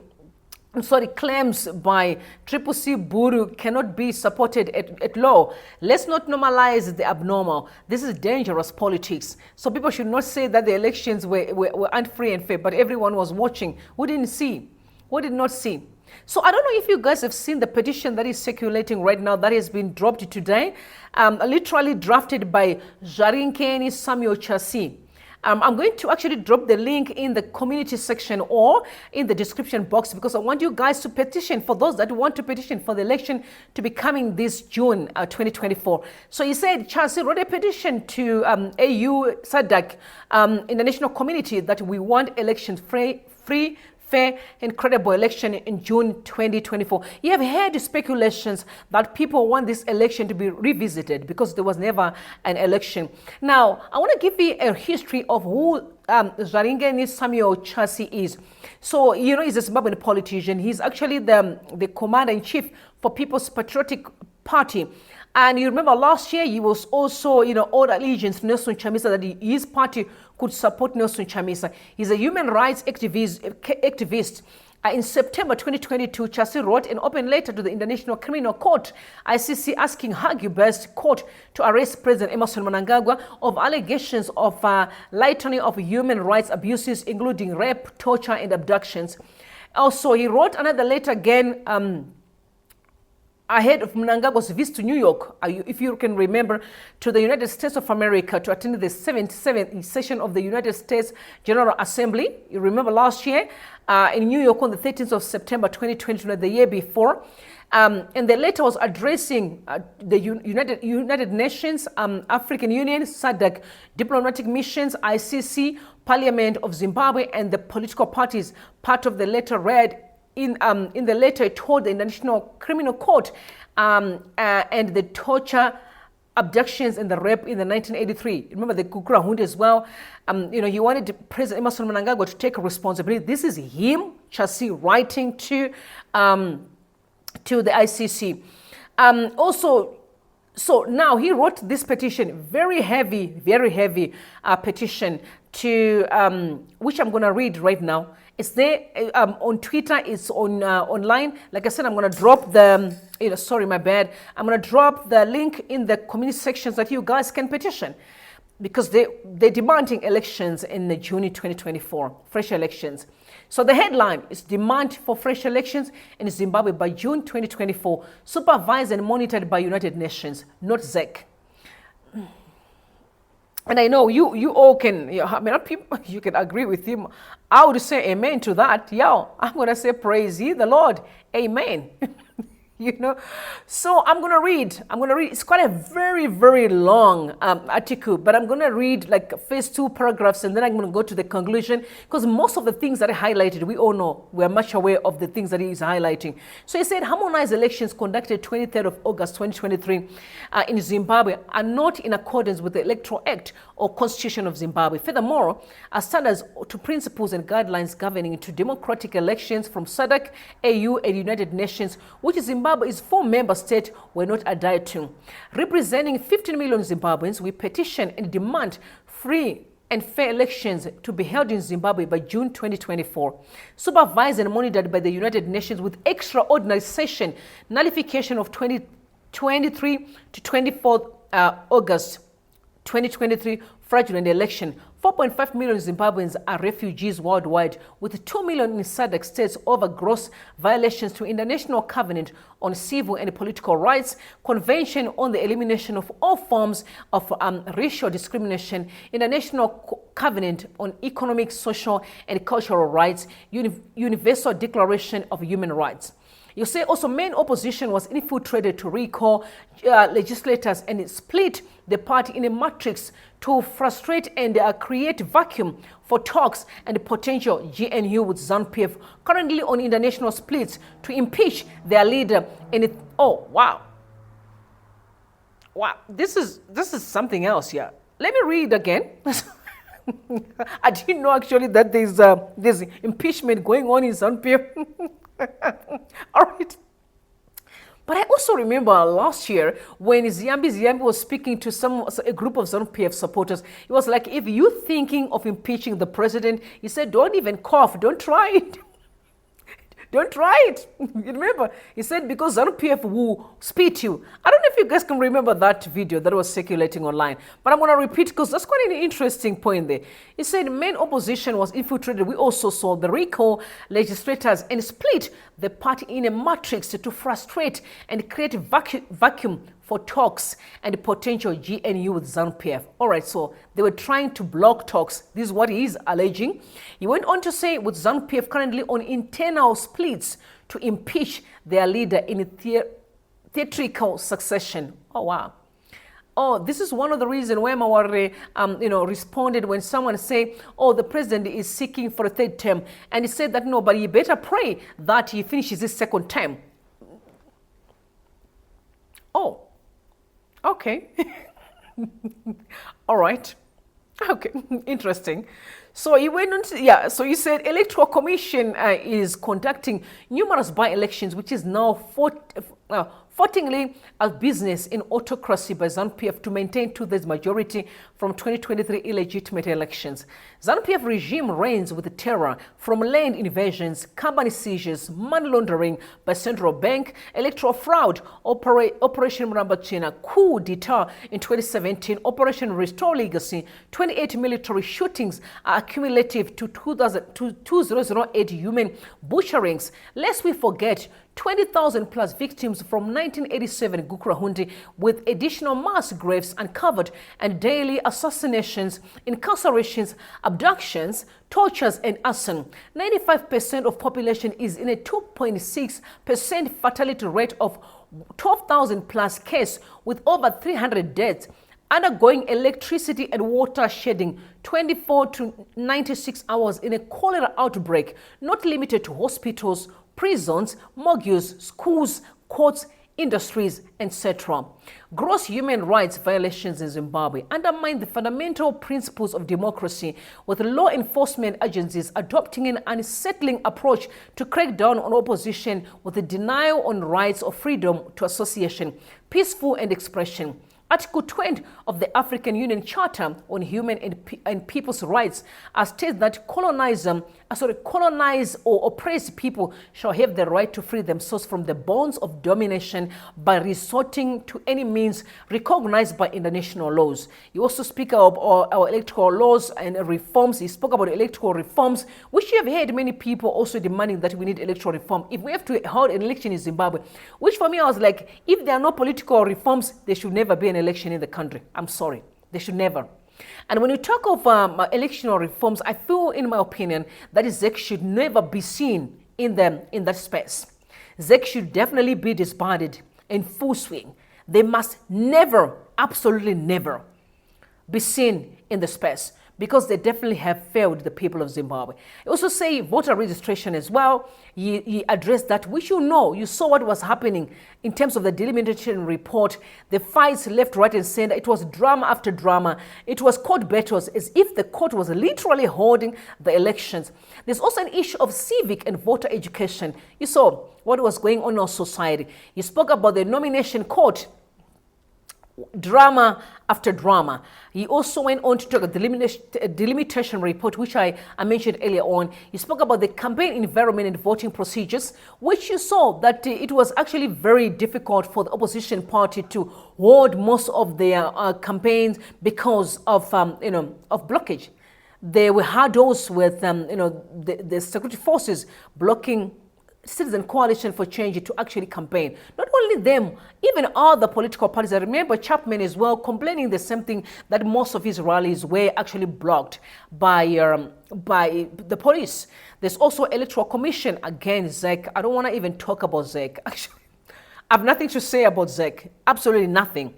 claims by Triple C Buru cannot be supported at law. Let's not normalize the abnormal. This is dangerous politics. So people should not say that the elections were unfree and fair, but everyone was watching. Who didn't see? Who did not see? So I don't know if you guys have seen the petition that is circulating right now that has been dropped today, literally drafted by Zarinkeni Samuel Chasi. I'm going to actually drop the link in the community section or in the description box because I want you guys to petition for those that want to petition for the election to be coming this June 2024. So he said, Chasi wrote a petition to AU Sadc international community that we want elections free, fair and credible election in June 2024. You have heard speculations that people want this election to be revisited because there was never an election. Now, I want to give you a history of who Zaringeni Samuel Chasi is. So, you know, he's a Zimbabwean politician. He's actually the commander-in-chief for People's Patriotic Party. And you remember last year, he was also, you know, owed allegiance to Nelson Chamisa, that his party could support Nelson Chamisa. He's a human rights activist. In September 2022, Chasi wrote an open letter to the International Criminal Court, ICC, asking Hague-based court to arrest President Emmerson Mnangagwa of allegations of lightening of human rights abuses, including rape, torture, and abductions. Also, he wrote another letter again ahead of Mnangagwa's visit to New York, if you can remember, to the United States of America to attend the 77th session of the United States General Assembly. You remember last year in New York on the 13th of September 2020, the year before. And the letter was addressing the United Nations, African Union, SADC, diplomatic missions, ICC, Parliament of Zimbabwe, and the political parties. Part of the letter read, in the letter, it told the International Criminal Court and the torture, abductions, and the rape in the 1983. Remember the Kukura Hunt as well. You know, he wanted President Emmerson Mnangagwa to take responsibility. This is him, Chasi, writing to the ICC. So now he wrote this petition, very heavy petition to which I'm going to read right now. It's there on Twitter. It's on online. Like I said, I'm going to drop the, sorry, my bad. I'm going to drop the link in the community sections that you guys can petition because they're demanding elections in June 2024, fresh elections. So the headline is demand for fresh elections in Zimbabwe by June 2024, supervised and monitored by United Nations, not ZANU. And I know you all can, you can agree with him. I would say amen to that. I'm going to say praise ye the Lord. Amen. So I'm going to read. It's quite a very, very long article, but I'm going to read like first 2 paragraphs and then I'm going to go to the conclusion because most of the things that I highlighted, we all know, we're much aware of the things that he is highlighting. So he said, harmonized elections conducted 23rd of August 2023 in Zimbabwe are not in accordance with the Electoral Act or Constitution of Zimbabwe. Furthermore, standards to principles and guidelines governing to democratic elections from SADC, AU, and United Nations, which is Zimbabwe's 4 member state, were not adhered to. Representing 15 million Zimbabweans, we petition and demand free and fair elections to be held in Zimbabwe by June 2024, supervised and monitored by the United Nations with extraordinary session nullification of 23 to 24 August 2023 fraudulent election. 4.5 million Zimbabweans are refugees worldwide, with 2 million in SADC states over gross violations to International Covenant on Civil and Political Rights, Convention on the Elimination of all forms of racial discrimination, International Covenant on Economic, Social and Cultural Rights, Universal Declaration of Human Rights. You say also main opposition was infiltrated to recall legislators and split the party in a matrix to frustrate and create vacuum for talks and potential GNU with ZANU-PF currently on international splits to impeach their leader in it. Oh, wow. Wow, this is something else here. Let me read again. I didn't know actually that there's impeachment going on in ZANU-PF. All right. But I also remember last year when Ziyambi was speaking to a group of ZANU-PF supporters. He was like, if you're thinking of impeaching the president, he said, don't even cough, don't try it. Don't try it. You remember? He said, because ZANU-PF will spit you. I don't know if you guys can remember that video that was circulating online, but I'm going to repeat because that's quite an interesting point there. He said main opposition was infiltrated. We also saw the recall legislators and split the party in a matrix to frustrate and create vacuum for talks and potential GNU with ZANU-PF. All right, so they were trying to block talks. This is what he is alleging. He went on to say with ZANU-PF currently on internal splits to impeach their leader in a theatrical succession. Oh, wow. Oh, this is one of the reasons why Maware, responded when someone say, oh, the president is seeking for a third term. And he said that, no, but you better pray that he finishes his second term. Oh, okay. All right. Okay, interesting. So he went on to, so he said Electoral Commission is conducting numerous by-elections, which is now footingly a business in autocracy by ZANU-PF to maintain two-thirds majority from 2023 illegitimate elections. ZANU-PF regime reigns with terror from land invasions, company seizures, money laundering by central bank, electoral fraud, Operation Mrambachina, coup d'etat in 2017, Operation Restore Legacy, 28 military shootings are cumulative to 2008 human butcherings. Lest we forget 20,000 plus victims from 1987 Gukrahundi, with additional mass graves uncovered and daily assassinations, incarcerations, abductions, tortures and arson. 95% of population is in a 2.6% fatality rate of 12,000 plus case with over 300 deaths. Undergoing electricity and water shedding 24 to 96 hours in a cholera outbreak, not limited to hospitals, prisons, morgues, schools, courts, industries, etc. Gross human rights violations in Zimbabwe undermine the fundamental principles of democracy, with law enforcement agencies adopting an unsettling approach to crack down on opposition with the denial on rights of freedom to association, peaceful and expression. Article 20 of the African Union Charter on Human and People's Rights states that colonized or oppressed people shall have the right to free themselves from the bonds of domination by resorting to any means recognized by international laws. You also speak of our electoral laws and reforms. He spoke about electoral reforms, which you have heard many people also demanding that we need electoral reform. If we have to hold an election in Zimbabwe, which for me I was like, if there are no political reforms, there should never be an election in the country. I'm sorry, they should never. And when you talk of electoral reforms, I feel, in my opinion, that ZAC should never be seen in that space. ZAC should definitely be disbanded in full swing. They must never, absolutely never, be seen in the space, because they definitely have failed the people of Zimbabwe. I also say voter registration as well. He addressed that, which you know, you saw what was happening in terms of the delimitation report, the fights left, right and center. It was drama after drama. It was court battles, as if the court was literally holding the elections. There's also an issue of civic and voter education. You saw what was going on in our society. You spoke about the nomination court, drama after drama. He also went on to talk about the delimitation report, which I mentioned earlier on. He spoke about the campaign environment and voting procedures, which you saw that it was actually very difficult for the opposition party to hold most of their campaigns because of blockage. There were hurdles with the security forces blocking Citizen Coalition for Change to actually campaign. Not only them, even all the political parties. I remember Chapman as well complaining the same thing, that most of his rallies were actually blocked by the police. There's also Electoral Commission. Again, ZANU. I don't want to even talk about ZANU. Actually, I have nothing to say about ZANU. Absolutely nothing.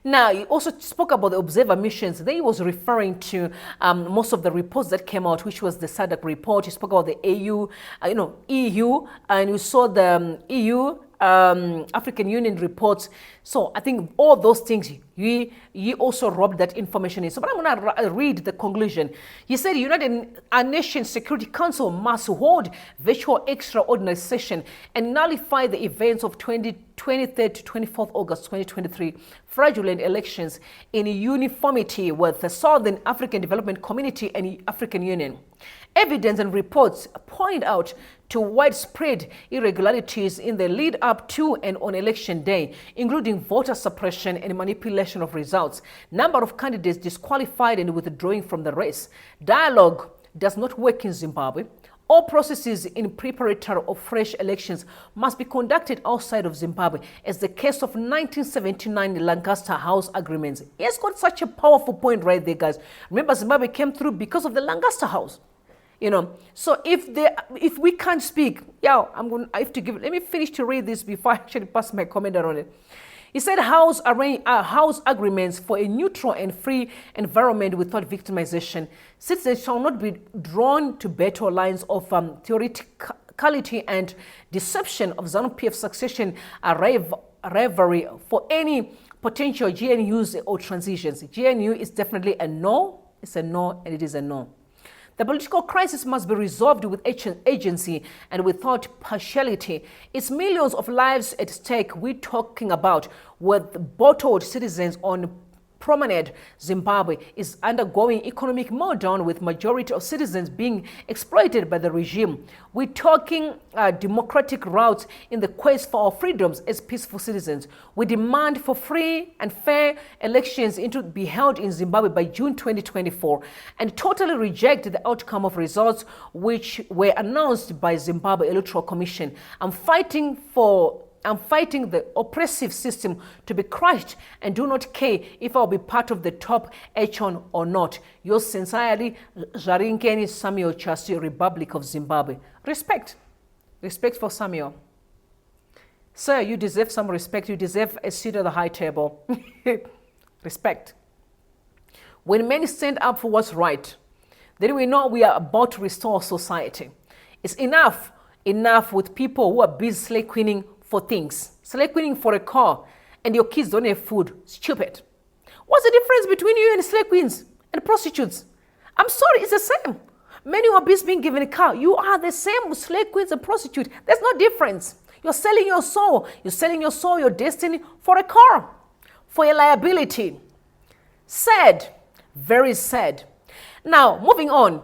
Now, he also spoke about the observer missions. Then he was referring to most of the reports that came out, which was the Sadc report. He spoke about the EU, and you saw the EU, African Union reports. So I think all those things, he also robbed that information in. So, but I'm going to read the conclusion. He said, United Nations Security Council must hold virtual extraordinary session and nullify the events of 23rd to 24th August 2023 fraudulent elections in uniformity with the Southern African Development Community and African Union. Evidence and reports point out to widespread irregularities in the lead up to and on election day, including voter suppression and manipulation of results, number of candidates disqualified and withdrawing from the race. Dialogue does not work in Zimbabwe. All processes in preparatory of fresh elections must be conducted outside of Zimbabwe, as the case of 1979 Lancaster House agreements. He has got such a powerful point right there, guys. Remember, Zimbabwe came through because of the Lancaster House. So if we can't speak, I have to give. Let me finish to read this before I actually pass my comment on it. He said, house agreements for a neutral and free environment without victimization. Citizens shall not be drawn to battle lines of theoreticality and deception of ZANU-PF succession rivalry for any potential GNUs or transitions. GNU is definitely a no. It's a no, and it is a no. The political crisis must be resolved with agency and without partiality. It's millions of lives at stake we're talking about, with bottled citizens on promenade. Zimbabwe is undergoing economic meltdown, with majority of citizens being exploited by the regime. We're talking democratic routes in the quest for our freedoms as peaceful citizens. We demand for free and fair elections to be held in Zimbabwe by June 2024, and totally reject the outcome of results which were announced by Zimbabwe Electoral Commission. I'm fighting the oppressive system to be crushed and do not care if I'll be part of the top echelon or not. Yours sincerely, Zarinkeni Samuel Chasi, Republic of Zimbabwe. Respect. Respect for Samuel. Sir, you deserve some respect. You deserve a seat at the high table. Respect. When men stand up for what's right, then we know we are about to restore society. It's enough with people who are busy slave queening for things. Slave queening for a car, and your kids don't have food. Stupid. What's the difference between you and slave queens and prostitutes? I'm sorry, it's the same. Men who are busy being given a car, you are the same with slave queens and prostitutes. There's no difference. You're selling your soul. You're selling your soul, your destiny for a car, for a liability. Sad. Very sad. Now, moving on,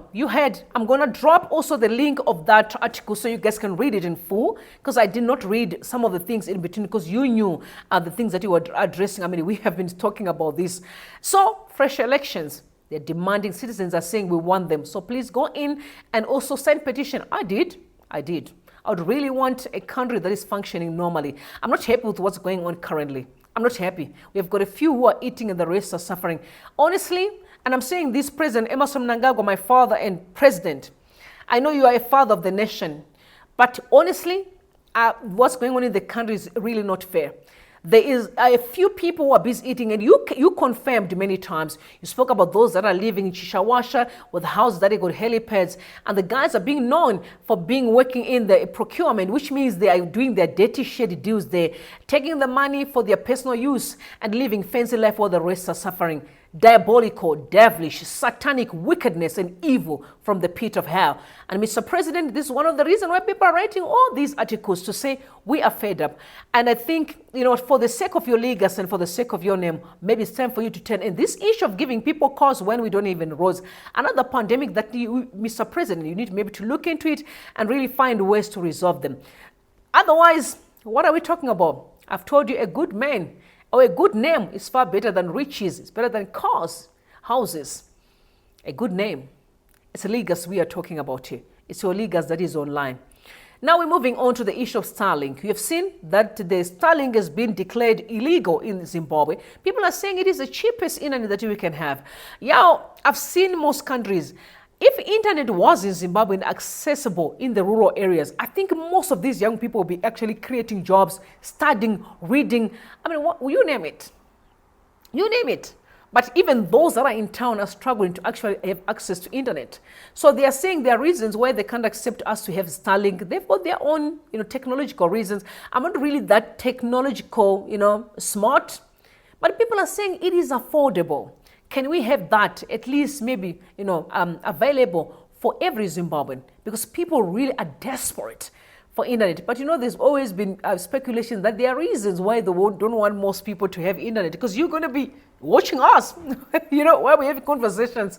I'm going to drop also the link of that article so you guys can read it in full, because I did not read some of the things in between, because you knew the things that you were addressing. I mean, we have been talking about this. So, fresh elections, they're demanding, citizens are saying we want them. So please go in and also send petition. I did. I would really want a country that is functioning normally. I'm not happy with what's going on currently. I'm not happy. We've got a few who are eating and the rest are suffering. Honestly, and I'm saying this, President Emerson Mnangagwa, my father and president, I know you are a father of the nation, but honestly, what's going on in the country is really not fair. There is a few people who are busy eating, and you confirmed many times. You spoke about those that are living in Chishawasha with houses that they got helipads, and the guys are being known for working in the procurement, which means they are doing their dirty, shady deals there, taking the money for their personal use and living fancy life while the rest are suffering. Diabolical, devilish, satanic wickedness and evil from the pit of hell. And Mr. President, this is one of the reasons why people are writing all these articles, to say we are fed up. And I think, for the sake of your legacy and for the sake of your name, maybe it's time for you to turn in this issue of giving people cause when we don't even rose. Another pandemic that you, Mr. President, you need maybe to look into it and really find ways to resolve them. Otherwise, what are we talking about? I've told you, a good man or a good name is far better than riches. It's better than cars, houses. A good name. It's a legacy we are talking about here. It's your legacy that is online. Now we're moving on to the issue of Starlink. You have seen that the Starlink has been declared illegal in Zimbabwe. People are saying it is the cheapest internet that we can have. Yeah, I've seen most countries. If internet was in Zimbabwe and accessible in the rural areas, I think most of these young people will be actually creating jobs, studying, reading. I mean, you name it. You name it. But even those that are in town are struggling to actually have access to internet. So they are saying there are reasons why they can't accept us to have Starlink. They've got their own, technological reasons. I'm not really that technological, smart. But people are saying it is affordable. Can we have that at least maybe, available for every Zimbabwean? Because people really are desperate for internet. But there's always been speculation that there are reasons why they don't want most people to have internet, because you're going to be watching us, while we have conversations.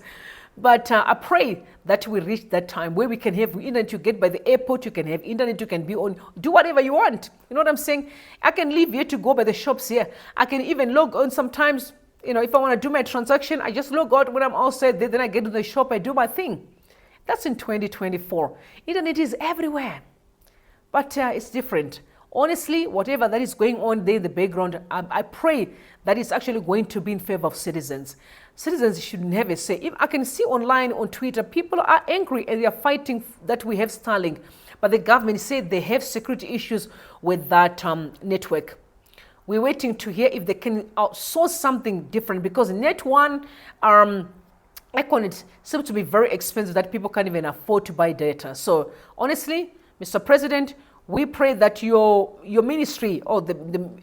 But I pray that we reach that time where we can have internet. You get by the airport, you can have internet, you can be on, do whatever you want. You know what I'm saying? I can leave here to go by the shops here. I can even log on sometimes. If I want to do my transaction, I just log out when I'm outside there, then I get to the shop, I do my thing. That's in 2024. Internet is everywhere. But it's different. Honestly, whatever that is going on there in the background, I pray that it's actually going to be in favor of citizens. Citizens should never say. If I can see online on Twitter, people are angry and they are fighting that we have Starlink. But the government said they have security issues with that network. We're waiting to hear if they can outsource something different, because Net One, Econet seems to be very expensive that people can't even afford to buy data. So honestly, Mr. President, we pray that your ministry, or the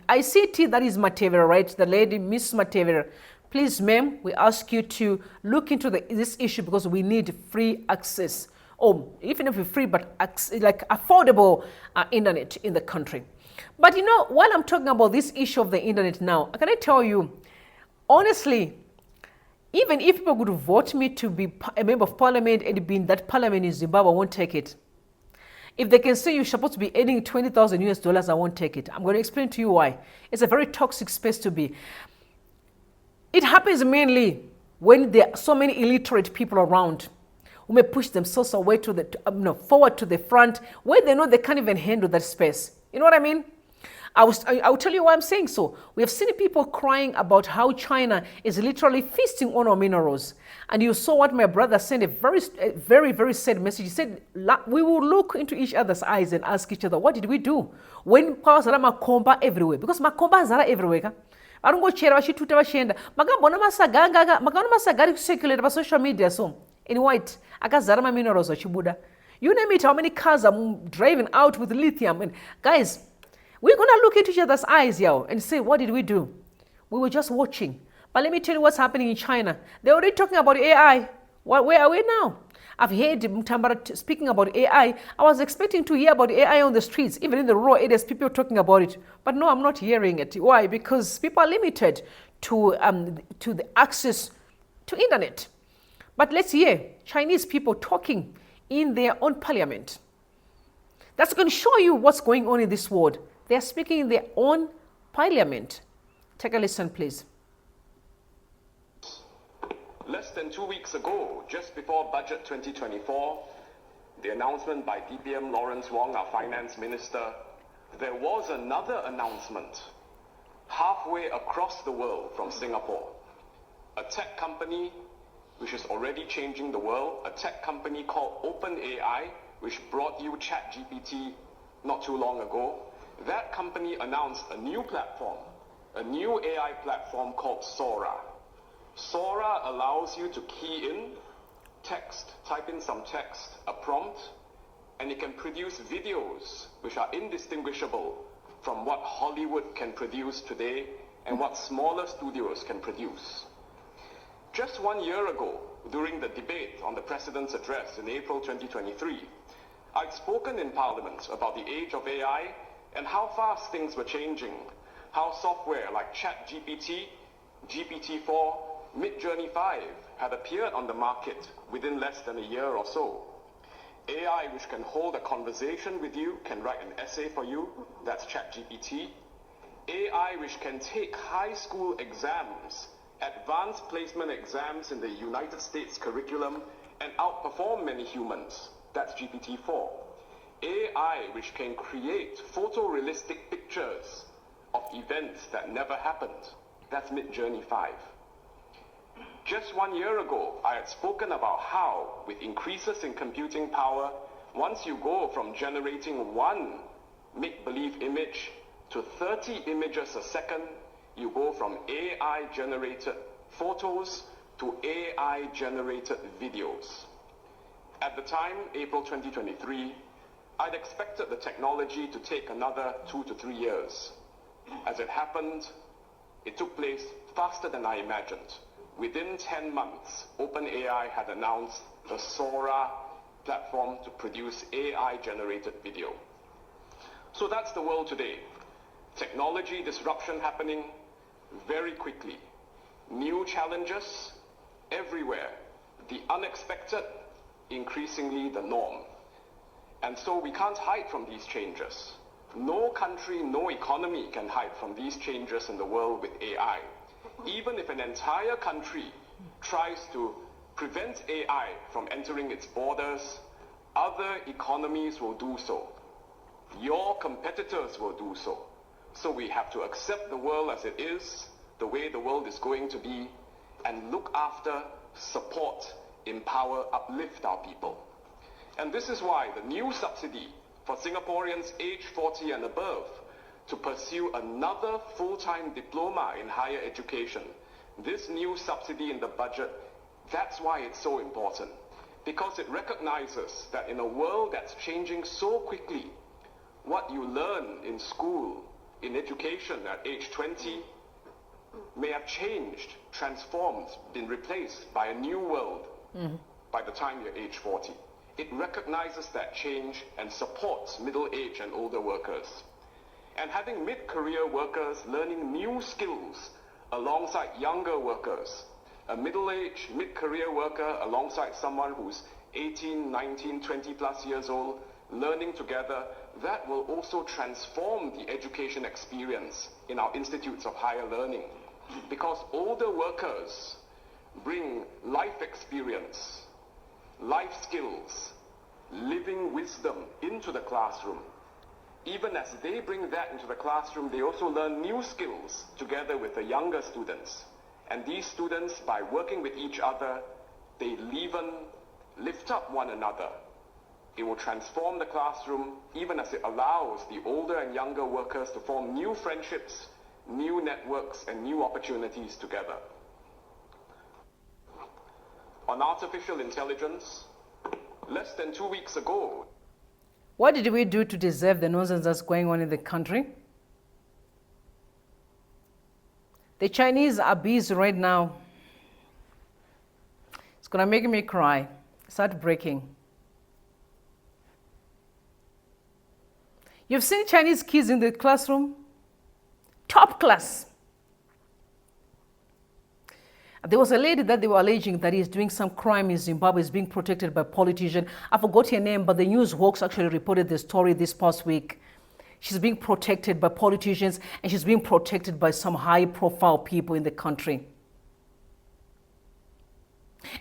ICT, that is Matevera, right? The lady, Miss Matevera, please, ma'am, we ask you to look into this issue, because we need free access, or even if it's free, but like affordable internet in the country. But while I'm talking about this issue of the internet now, can I tell you, honestly, even if people would vote me to be a member of parliament and be in that parliament in Zimbabwe, I won't take it. If they can say you're supposed to be earning $20,000, I won't take it. I'm going to explain to you why. It's a very toxic space to be. It happens mainly when there are so many illiterate people around who may push themselves away forward to the front, where they know they can't even handle that space. You know what I mean? I will tell you why I'm saying so. We have seen people crying about how China is literally feasting on our minerals. And you saw what my brother sent, a very, very sad message. He said, we will look into each other's eyes and ask each other, what did we do? When powers are makomba everywhere? Because makomba are everywhere. I don't go chair, I should tuta vashenda. Magabona masagari circulate by social media. So, in white, akazarama minerals achibuda. You name it, how many cars are driving out with lithium. And guys, we're going to look into each other's eyes, and say, what did we do? We were just watching. But let me tell you what's happening in China. They're already talking about AI. Where are we now? I've heard Mutambara speaking about AI. I was expecting to hear about AI on the streets, even in the rural areas, people talking about it. But no, I'm not hearing it. Why? Because people are limited to the access to internet. But let's hear Chinese people talking in their own parliament. That's going to show you what's going on in this world. They are speaking in their own parliament. Take a listen, please. Less than 2 weeks ago, just before Budget 2024, the announcement by DPM Lawrence Wong, our finance minister, there was another announcement halfway across the world from Singapore. A tech company which is already changing the world, a tech company called OpenAI, which brought you ChatGPT not too long ago. That company announced a new platform, a new AI platform called Sora. Sora allows you to key in text, type in some text, a prompt, and it can produce videos which are indistinguishable from what Hollywood can produce today and what smaller studios can produce. Just 1 year ago, during the debate on the President's address in April 2023, I'd spoken in Parliament about the age of AI and how fast things were changing, how software like ChatGPT, GPT-4, Midjourney 5 had appeared on the market within less than a year or so. AI which can hold a conversation with you, can write an essay for you, that's ChatGPT. AI which can take high school exams, advanced placement exams in the United States curriculum, and outperform many humans, that's GPT-4. AI which can create photorealistic pictures of events that never happened. That's Midjourney 5. Just 1 year ago, I had spoken about how, with increases in computing power, once you go from generating one make-believe image to 30 images a second, you go from AI-generated photos to AI-generated videos. At the time, April 2023, I'd expected the technology to take another 2 to 3 years. As it happened, it took place faster than I imagined. Within 10 months, OpenAI had announced the Sora platform to produce AI-generated video. So that's the world today. Technology disruption happening very quickly. New challenges everywhere. The unexpected, increasingly the norm. And so we can't hide from these changes. No country, no economy can hide from these changes in the world with AI. Even if an entire country tries to prevent AI from entering its borders, other economies will do so. Your competitors will do so. So we have to accept the world as it is, the way the world is going to be, and look after, support, empower, uplift our people. And this is why the new subsidy for Singaporeans aged 40 and above to pursue another full-time diploma in higher education, this new subsidy in the budget, that's why it's so important. Because it recognizes that in a world that's changing so quickly, what you learn in school, in education at age 20, may have changed, transformed, been replaced by a new world by the time you're age 40. It recognizes that change and supports middle-aged and older workers. And having mid-career workers learning new skills alongside younger workers, a middle-aged, mid-career worker alongside someone who's 18, 19, 20 plus years old, learning together, that will also transform the education experience in our institutes of higher learning. Because older workers bring life experience, life skills, living wisdom into the classroom. Even as they bring that into the classroom, they also learn new skills together with the younger students. And these students, by working with each other, they even lift up one another. It will transform the classroom, even as it allows the older and younger workers to form new friendships, new networks, and new opportunities together. On artificial intelligence, less than 2 weeks ago, what did we do to deserve the nonsense that's going on in the country? The Chinese are busy right now. It's going to make me cry. It's heartbreaking. You've seen Chinese kids in the classroom? Top class. There was a lady that they were alleging that is doing some crime in Zimbabwe, is being protected by politicians. I forgot her name, but the news Hawks actually reported the story this past week. She's being protected by politicians, and she's being protected by some high-profile people in the country.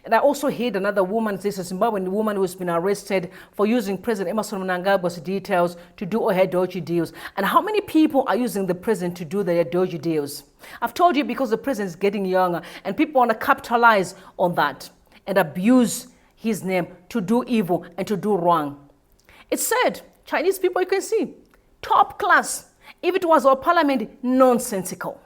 And I also heard another woman, this is a Zimbabwean woman who's been arrested for using President Emerson Mnangagwa's details to do all her dodgy deals. And how many people are using the president to do their dodgy deals? I've told you, because the president is getting younger and people want to capitalize on that and abuse his name to do evil and to do wrong. It's said, Chinese people, you can see, top class. If it was our parliament, nonsensical.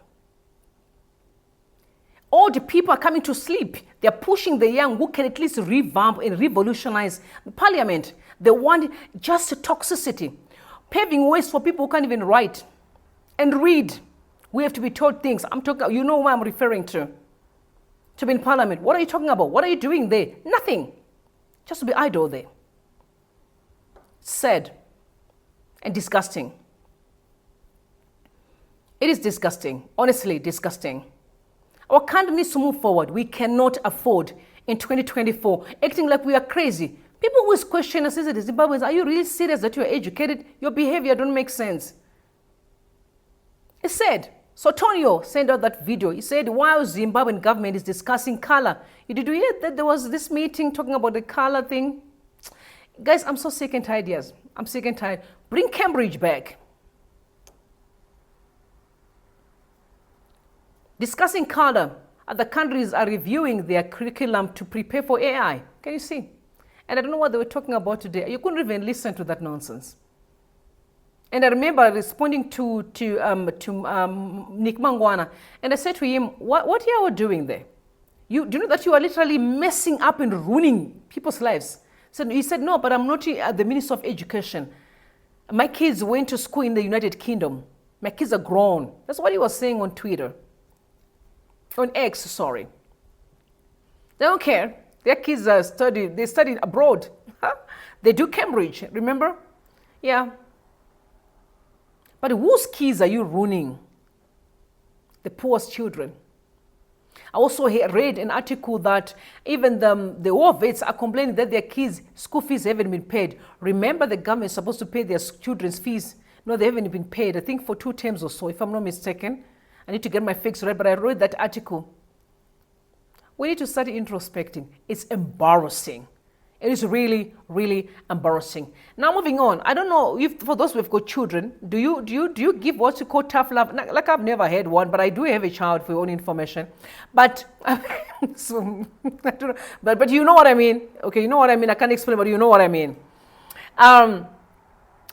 All the people are coming to sleep. They're pushing the young who can at least revamp and revolutionize the parliament. They want just toxicity, paving ways for people who can't even write and read. We have to be told things. I'm talking, you know what I'm referring to be in parliament. What are you talking about? What are you doing there? Nothing. Just to be idle there. Sad and disgusting. It is disgusting, honestly disgusting. Our country needs to move forward. We cannot afford in 2024 acting like we are crazy. People always question us, the Zimbabweans, are you really serious that you are educated? Your behavior don't make sense. He said, so Tonio sent out that video. He said, while Zimbabwean government is discussing color, did you hear that there was this meeting talking about the color thing? Guys, I'm so sick and tired, yes. I'm sick and tired. Bring Cambridge back. Discussing color. Other countries are reviewing their curriculum to prepare for AI. Can you see? And I don't know what they were talking about today. You couldn't even listen to that nonsense. And I remember responding to Nick Mangwana, and I said to him, what are you doing there? Do you know that you are literally messing up and ruining people's lives? So he said, no, but I'm not the Minister of Education. My kids went to school in the United Kingdom. My kids are grown. That's what he was saying on Twitter. On X, sorry. They don't care. Their kids they study abroad. They do Cambridge, remember? Yeah. But whose kids are you ruining? The poorest children. I also read an article that even the war vets are complaining that their kids' school fees haven't been paid. Remember, the government is supposed to pay their children's fees. No, they haven't been paid, I think for 2 terms or so, if I'm not mistaken. I need to get my facts right, but I read that article. We need to start introspecting. It's embarrassing. It is really, really embarrassing. Now moving on. I don't know if for those who've got children, do you give what you call tough love? Like I've never had one, but I do have a child for your own information. But so, I don't know, but you know what I mean. Okay, you know what I mean. I can't explain, but you know what I mean.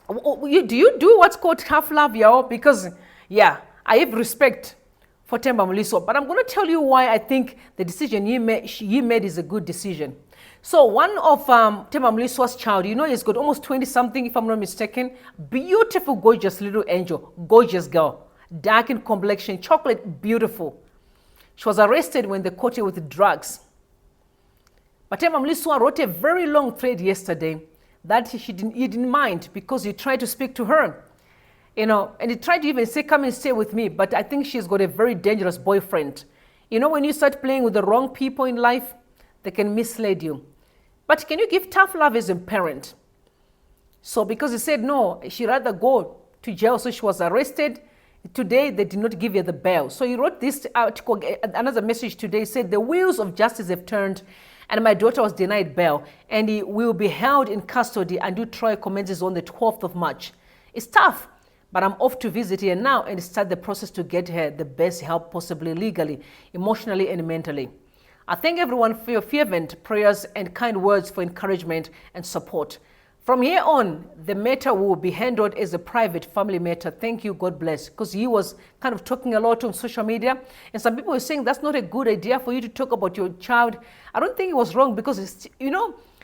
Do you do what's called tough love, y'all? Because yeah, I have respect for Themba Mliso, but I'm going to tell you why I think the decision he made is a good decision. So one of Themba Mliso's child, you know, he's got almost 20-something, if I'm not mistaken. Beautiful, gorgeous little angel. Gorgeous girl. Dark in complexion, chocolate, beautiful. She was arrested when they caught her with drugs. But Themba Mliso wrote a very long thread yesterday that he didn't mind because he tried to speak to her. You know, and he tried to even say, come and stay with me. But I think she's got a very dangerous boyfriend. You know, when you start playing with the wrong people in life, they can mislead you. But can you give tough love as a parent? So because he said no, she'd rather go to jail. So she was arrested. Today, they did not give her the bail. So he wrote this article, another message today, said the wheels of justice have turned and my daughter was denied bail and he will be held in custody until trial commences on the 12th of March. It's tough, but I'm off to visit her now and start the process to get her the best help possibly legally, emotionally, and mentally. I thank everyone for your fervent prayers and kind words for encouragement and support. From here on, the matter will be handled as a private family matter. Thank you, God bless. Because he was kind of talking a lot on social media. And some people were saying that's not a good idea for you to talk about your child. I don't think it was wrong because,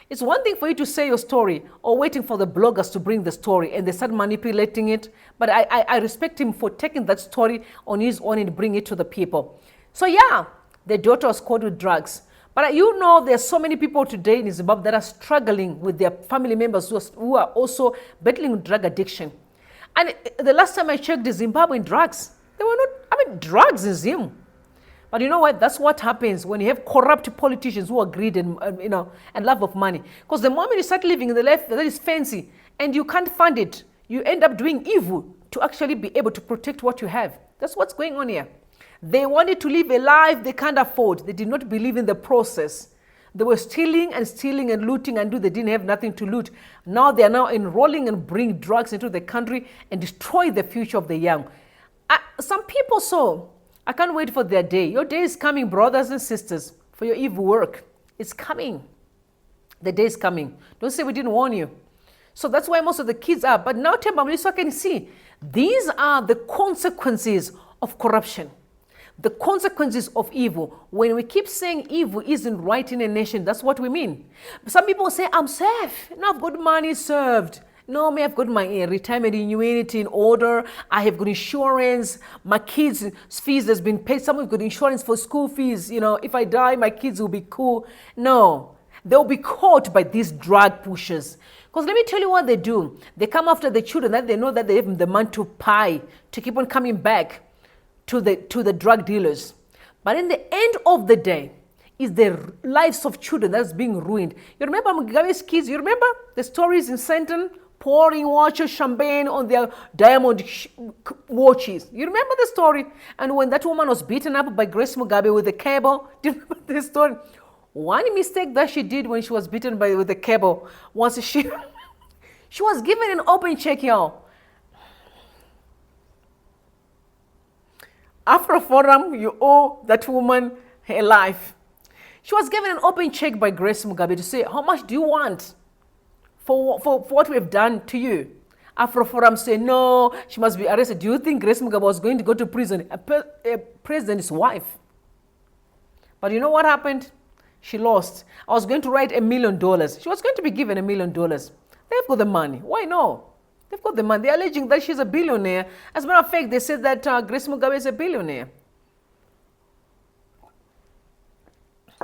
it's one thing for you to say your story or waiting for the bloggers to bring the story and they start manipulating it. But I respect him for taking that story on his own and bring it to the people. So yeah, the daughter was caught with drugs. But you know there's so many people today in Zimbabwe that are struggling with their family members who are also battling with drug addiction. And the last time I checked the Zimbabwean drugs, they were not, drugs in Zim. But you know what? That's what happens when you have corrupt politicians who are greedy and love of money. Because the moment you start living in the life that is fancy and you can't fund it, you end up doing evil to actually be able to protect what you have. That's what's going on here. They wanted to live a life they can't afford. They did not believe in the process. They were stealing and looting until they didn't have nothing to loot. Now they are now enrolling and bring drugs into the country and destroy the future of the young. Some people I can't wait for their day. Your day is coming, brothers and sisters, for your evil work. It's coming. The day is coming. Don't say we didn't warn you. So that's why most of the kids are. But now Themba Mliso can see these are the consequences of corruption. The consequences of evil. When we keep saying evil isn't right in a nation, that's what we mean. Some people say, I'm safe. No, I've got money served. No, I've got my retirement annuity in order. I have got insurance. My kids' fees has been paid. Someone's got insurance for school fees. If I die, my kids will be cool. No, they'll be caught by these drug pushers. Because let me tell you what they do. They come after the children that they know that they have the money to pay to keep on coming back to the drug dealers. But in the end of the day, is the lives of children that's being ruined. You remember Mugabe's kids? You remember the stories in Senton? Pouring water, champagne on their diamond watches. You remember the story? And when that woman was beaten up by Grace Mugabe with a cable, do you remember the story? One mistake that she did when she was beaten with a cable was She was given an open check, y'all. After a forum, you owe that woman her life. She was given an open check by Grace Mugabe to say, how much do you want for what we have done to you? Afro Forum said, no, she must be arrested. Do you think Grace Mugabe was going to go to prison? A president's wife. But you know what happened? She lost. I was going to write $1 million. She was going to be given $1 million. They've got the money. Why no? They've got the money. They're alleging that she's a billionaire. As a matter of fact, they said that Grace Mugabe is a billionaire.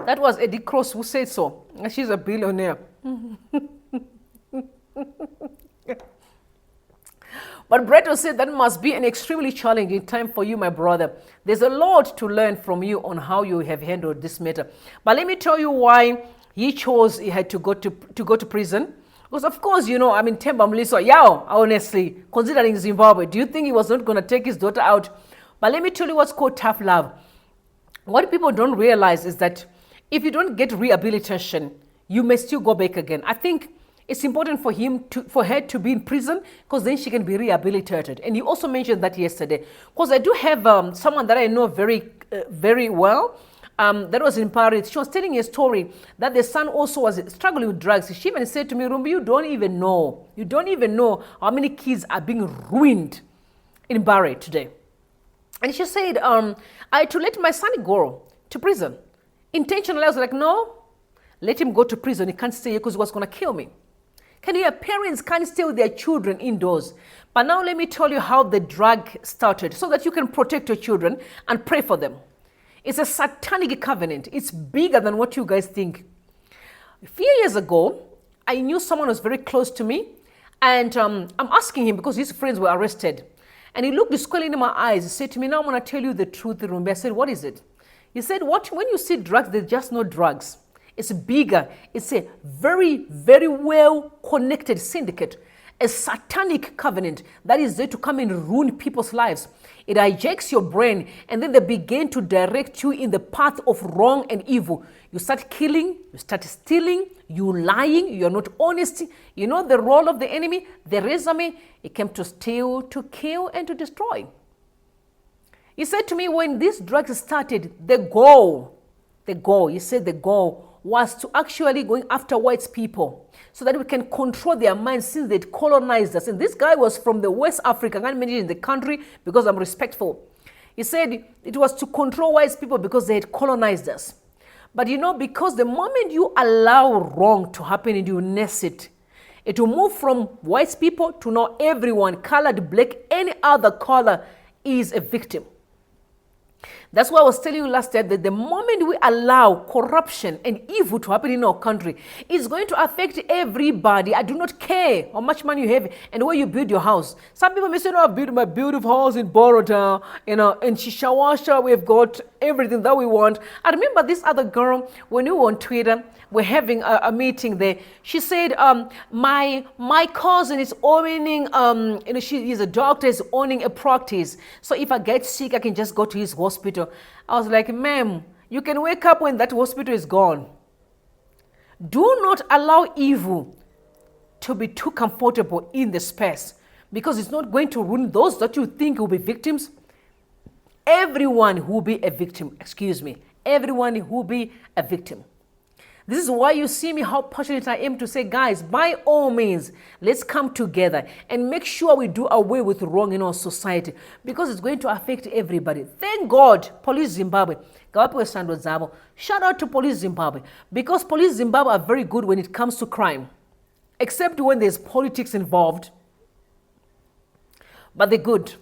That was Eddie Cross who said so. She's a billionaire. But Breto said that must be an extremely challenging time for you, my brother. There's a lot to learn from you on how you have handled this matter. But let me tell you why he chose he had to go to prison. Because of course, you know, I mean, Themba Mliso, honestly, considering Zimbabwe, do you think he was not going to take his daughter out? But let me tell you what's called tough love. What people don't realize is that if you don't get rehabilitation, you may still go back again. I think it's important for her to be in prison because then she can be rehabilitated. And you also mentioned that yesterday. Because I do have someone that I know very well that was in Paris. She was telling a story that the son also was struggling with drugs. She even said to me, Rumbi, you don't even know how many kids are being ruined in Bahrain today. And she said, I had to let my son go to prison. Intentionally, I was like, no, let him go to prison. He can't stay here because he was going to kill me. Can you hear? Parents can't stay with their children indoors. But now let me tell you how the drug started so that you can protect your children and pray for them. It's a satanic covenant. It's bigger than what you guys think. A few years ago, I knew someone was very close to me. And I'm asking him because his friends were arrested. And he looked squarely in my eyes. He said to me, now I'm going to tell you the truth, Rumbi. I said, what is it? He said, when you see drugs, they're just not drugs. It's bigger. It's a very, very well connected syndicate, a satanic covenant that is there to come and ruin people's lives. It hijacks your brain and then they begin to direct you in the path of wrong and evil. You start killing, you start stealing, you lying, you're not honest. You know the role of the enemy, the resume, it came to steal, to kill, and to destroy. He said to me when these drugs started, the goal was to actually going after white people so that we can control their minds since they'd colonized us. And this guy was from the West Africa, I can't mention in the country because I'm respectful. He said it was to control white people because they had colonized us. But you know, because the moment you allow wrong to happen and you nest it, it will move from white people to now everyone, colored, black, any other color is a victim. That's why I was telling you last time that the moment we allow corruption and evil to happen in our country, it's going to affect everybody. I do not care how much money you have and where you build your house. Some people may say, no, I built my beautiful house in Borota, in Shishawasha, we've got everything that we want. I remember this other girl, when we were on Twitter, we're having a meeting there. She said, my cousin is owning, he's a doctor, is owning a practice. So if I get sick, I can just go to his hospital. I was like, ma'am, you can wake up when that hospital is gone. Do not allow evil to be too comfortable in the space because it's not going to ruin those that you think will be victims. Everyone will be a victim, everyone will be a victim. This is why you see me how passionate I am to say, guys, by all means, let's come together and make sure we do away with wrong in our society because it's going to affect everybody. Thank God, Police Zimbabwe. Shout out to Police Zimbabwe because Police Zimbabwe are very good when it comes to crime, except when there's politics involved. But they're good.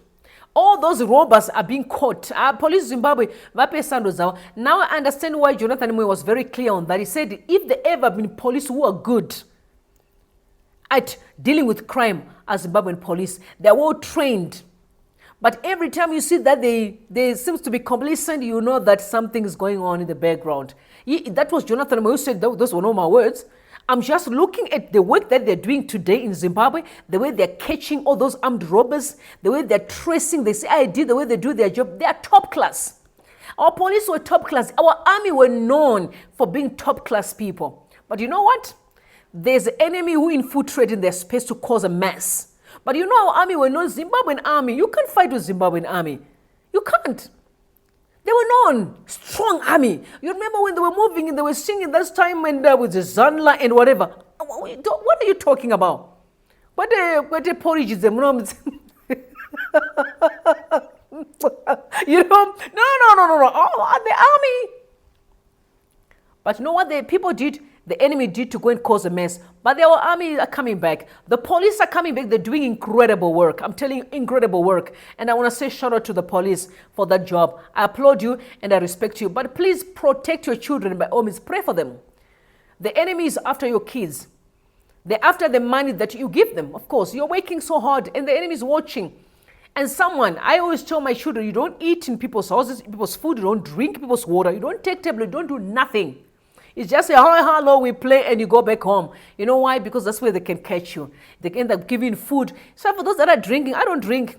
All those robbers are being caught. Police Zimbabwe, now I understand why Jonathan Moy was very clear on that. He said, if there ever been police who are good at dealing with crime as Zimbabwean police, they're well trained. But every time you see that they seems to be complacent, you know that something is going on in the background. That was Jonathan Moy who said, those were not my words. I'm just looking at the work that they're doing today in Zimbabwe, the way they're catching all those armed robbers, the way they're tracing the CID, the way they do their job. They are top class. Our police were top class. Our army were known for being top class people. But you know what? there's an enemy who infiltrated their space to cause a mess. But you know, our army were not Zimbabwean army. You can't fight with Zimbabwean army. You can't. They were known strong army. You remember when they were moving and they were singing that time and with the ZANU and whatever. What are you talking about? What the porridge is them? You know? No. Oh, the army. But you know what the people did? The enemy did to go and cause a mess. But our army are coming back. The police are coming back. They're doing incredible work. I'm telling you, incredible work. And I want to say shout out to the police for that job. I applaud you and I respect you. But please protect your children. By all means, pray for them. The enemy is after your kids. They're after the money that you give them. Of course, you're working so hard and the enemy is watching. And I always tell my children, you don't eat in people's houses, people's food, you don't drink people's water, you don't take tablet, you don't do nothing. It's just a hello, we play and you go back home. You know why? Because that's where they can catch you. They end up giving food. So for those that are drinking, I don't drink.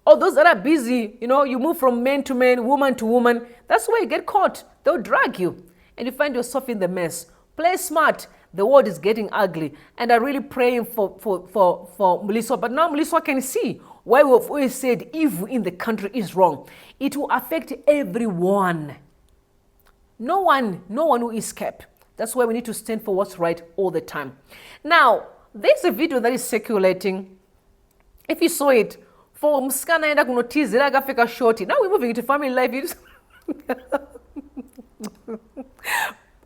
Or those that are busy, you know, you move from man to man, woman to woman. That's where you get caught. They'll drag you. And you find yourself in the mess. Play smart. The world is getting ugly. And I'm really praying for Melissa. But now Melissa can see why we've always said evil in the country is wrong. It will affect everyone. No one will escape. That's why we need to stand for what's right all the time. Now, there's a video that is circulating. If you saw it, for mskana enda kunotizira akapfeka shorty. Now we're moving into family life.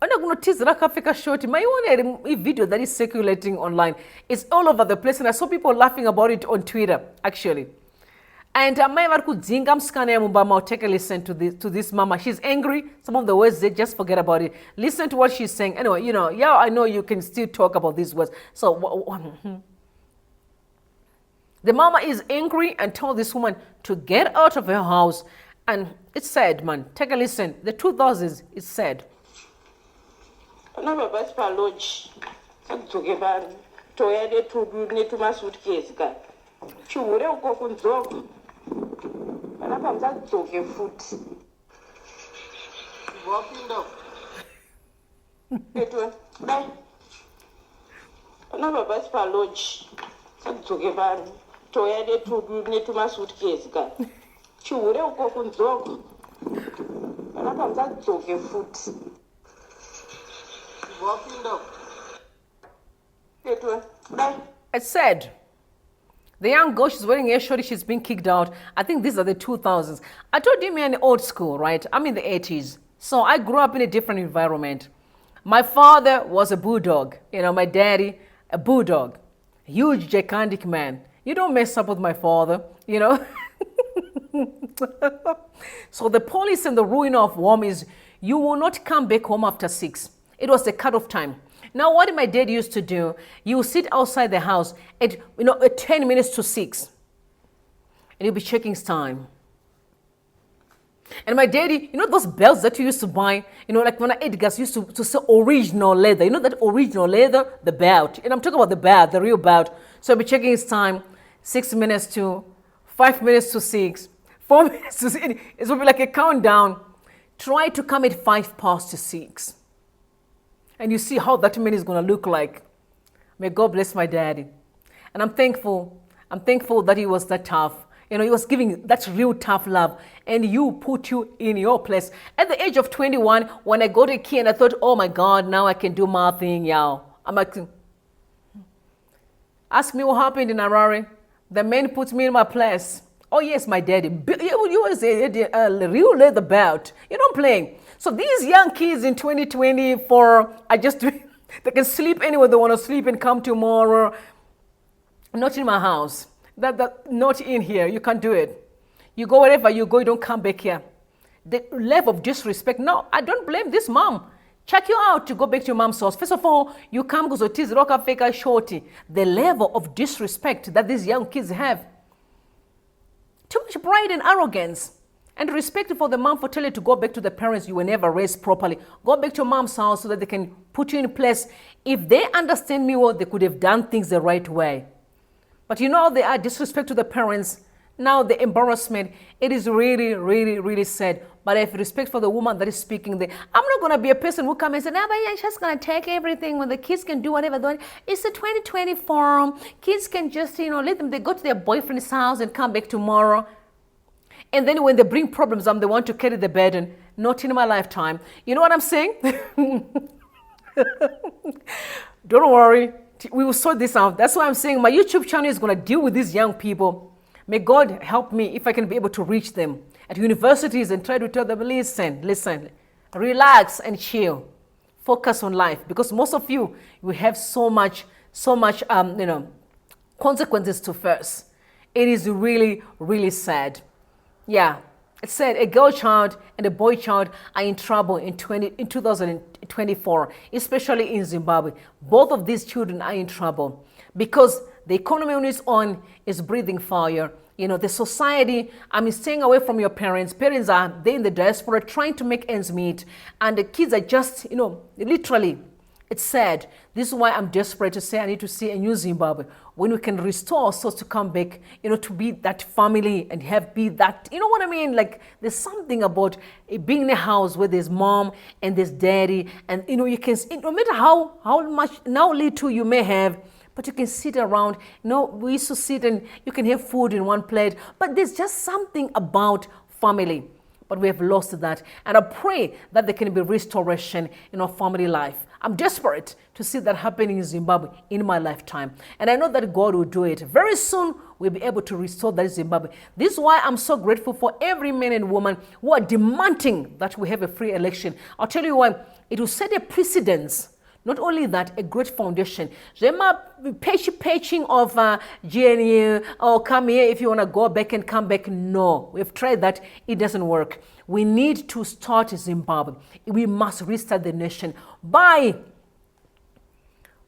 Enda kunotizira akapfeka shorty. My own video that is circulating online. It's all over the place and I saw people laughing about it on Twitter, actually. And take a listen to this mama. She's angry. Some of the words, they just forget about it. Listen to what she's saying. Anyway, you know, yeah, I know you can still talk about these words. So the mama is angry and told this woman to get out of her house. And it's sad, man. Take a listen. The 2000s, it's sad. It's sad. The young girl, she's wearing a shorty, she's been kicked out. I think these are the 2000s. I told you I'm in old school, right? I'm in the 80s. So I grew up in a different environment. My father was a bulldog. You know, my daddy, a bulldog. Huge, gigantic man. You don't mess up with my father, you know. So the policy and the ruin of home is you will not come back home after 6. It was the cutoff time. Now, what my dad used to do, you would sit outside the house at 10 minutes to 6. And you'll be checking his time. And my daddy, you know those belts that you used to buy? You know, like when Edgar's used to sell original leather. You know that original leather? The belt. And I'm talking about the belt, the real belt. So I'll be checking his time, 6 minutes to, 5 minutes to 6, 4 minutes to 6. It will be like a countdown. Try to come at 6:05. And you see how that man is going to look like. May God bless my daddy. And I'm thankful that he was that tough. You know, he was giving that real tough love. And you put you in your place. At the age of 21, when I got a key and I thought, oh my God, now I can do my thing, y'all. I'm like, ask me what happened in Harare. The man put me in my place. Oh yes, my daddy. You was a real leather belt. You don't play. So these young kids in 2024 are just, they can sleep anywhere they want to sleep and come tomorrow. Not in my house. Not in here. You can't do it. You go wherever you go, you don't come back here. The level of disrespect. No, I don't blame this mom. Check you out to go back to your mom's house. First of all, you come because it is roka feka shorty. The level of disrespect that these young kids have. Too much pride and arrogance. And respect for the mom for telling you to go back to the parents you were never raised properly. Go back to your mom's house so that they can put you in place. If they understand me well, they could have done things the right way. But you know, they are disrespect to the parents. Now the embarrassment, it is really, really, really sad. But I have respect for the woman that is speaking there. I'm not going to be a person who comes and says, no, but I'm just going to take everything when the kids can do whatever they want. It's the 2024. Kids can just, let them, they go to their boyfriend's house and come back tomorrow. And then when they bring problems, I'm the one to carry the burden. Not in my lifetime. You know what I'm saying? Don't worry. We will sort this out. That's why I'm saying my YouTube channel is going to deal with these young people. May God help me if I can be able to reach them at universities and try to tell them, listen, relax and chill. Focus on life. Because most of you have so much, consequences to face. It is really, really sad. Yeah. It said a girl child and a boy child are in trouble in 2024, especially in Zimbabwe. Both of these children are in trouble because the economy on its own is breathing fire. The society, staying away from your parents. Parents are there in the diaspora trying to make ends meet. And the kids are just, literally, it's sad. This is why I'm desperate to say I need to see a new Zimbabwe when we can restore ourselves to come back, to be that family and be that, you know what I mean? Like there's something about being in a house where there's mom and there's daddy and, you can, no matter how little you may have, but you can sit around, we used to sit and you can have food in one plate, but there's just something about family. But we have lost that. And I pray that there can be restoration in our family life. I'm desperate to see that happening in Zimbabwe in my lifetime. And I know that God will do it. Very soon, we'll be able to restore that Zimbabwe. This is why I'm so grateful for every man and woman who are demanding that we have a free election. I'll tell you why. It will set a precedence. Not only that, a great foundation. Patching of GNU, come here if you want to go back and come back. No, we've tried that. It doesn't work. We need to start Zimbabwe. We must restart the nation by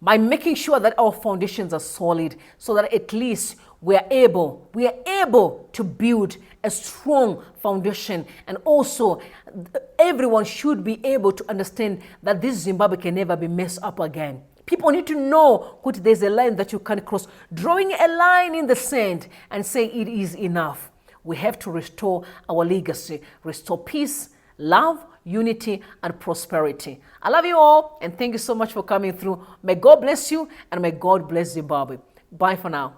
making sure that our foundations are solid so that at least we are able to build a strong foundation. And also everyone should be able to understand that this Zimbabwe can never be messed up again. People need to know that there's a line that you can't cross. Drawing a line in the sand and say it is enough. We have to restore our legacy, restore peace, love, unity, and prosperity. I love you all, and thank you so much for coming through. May God bless you, and may God bless Zimbabwe. Bye for now.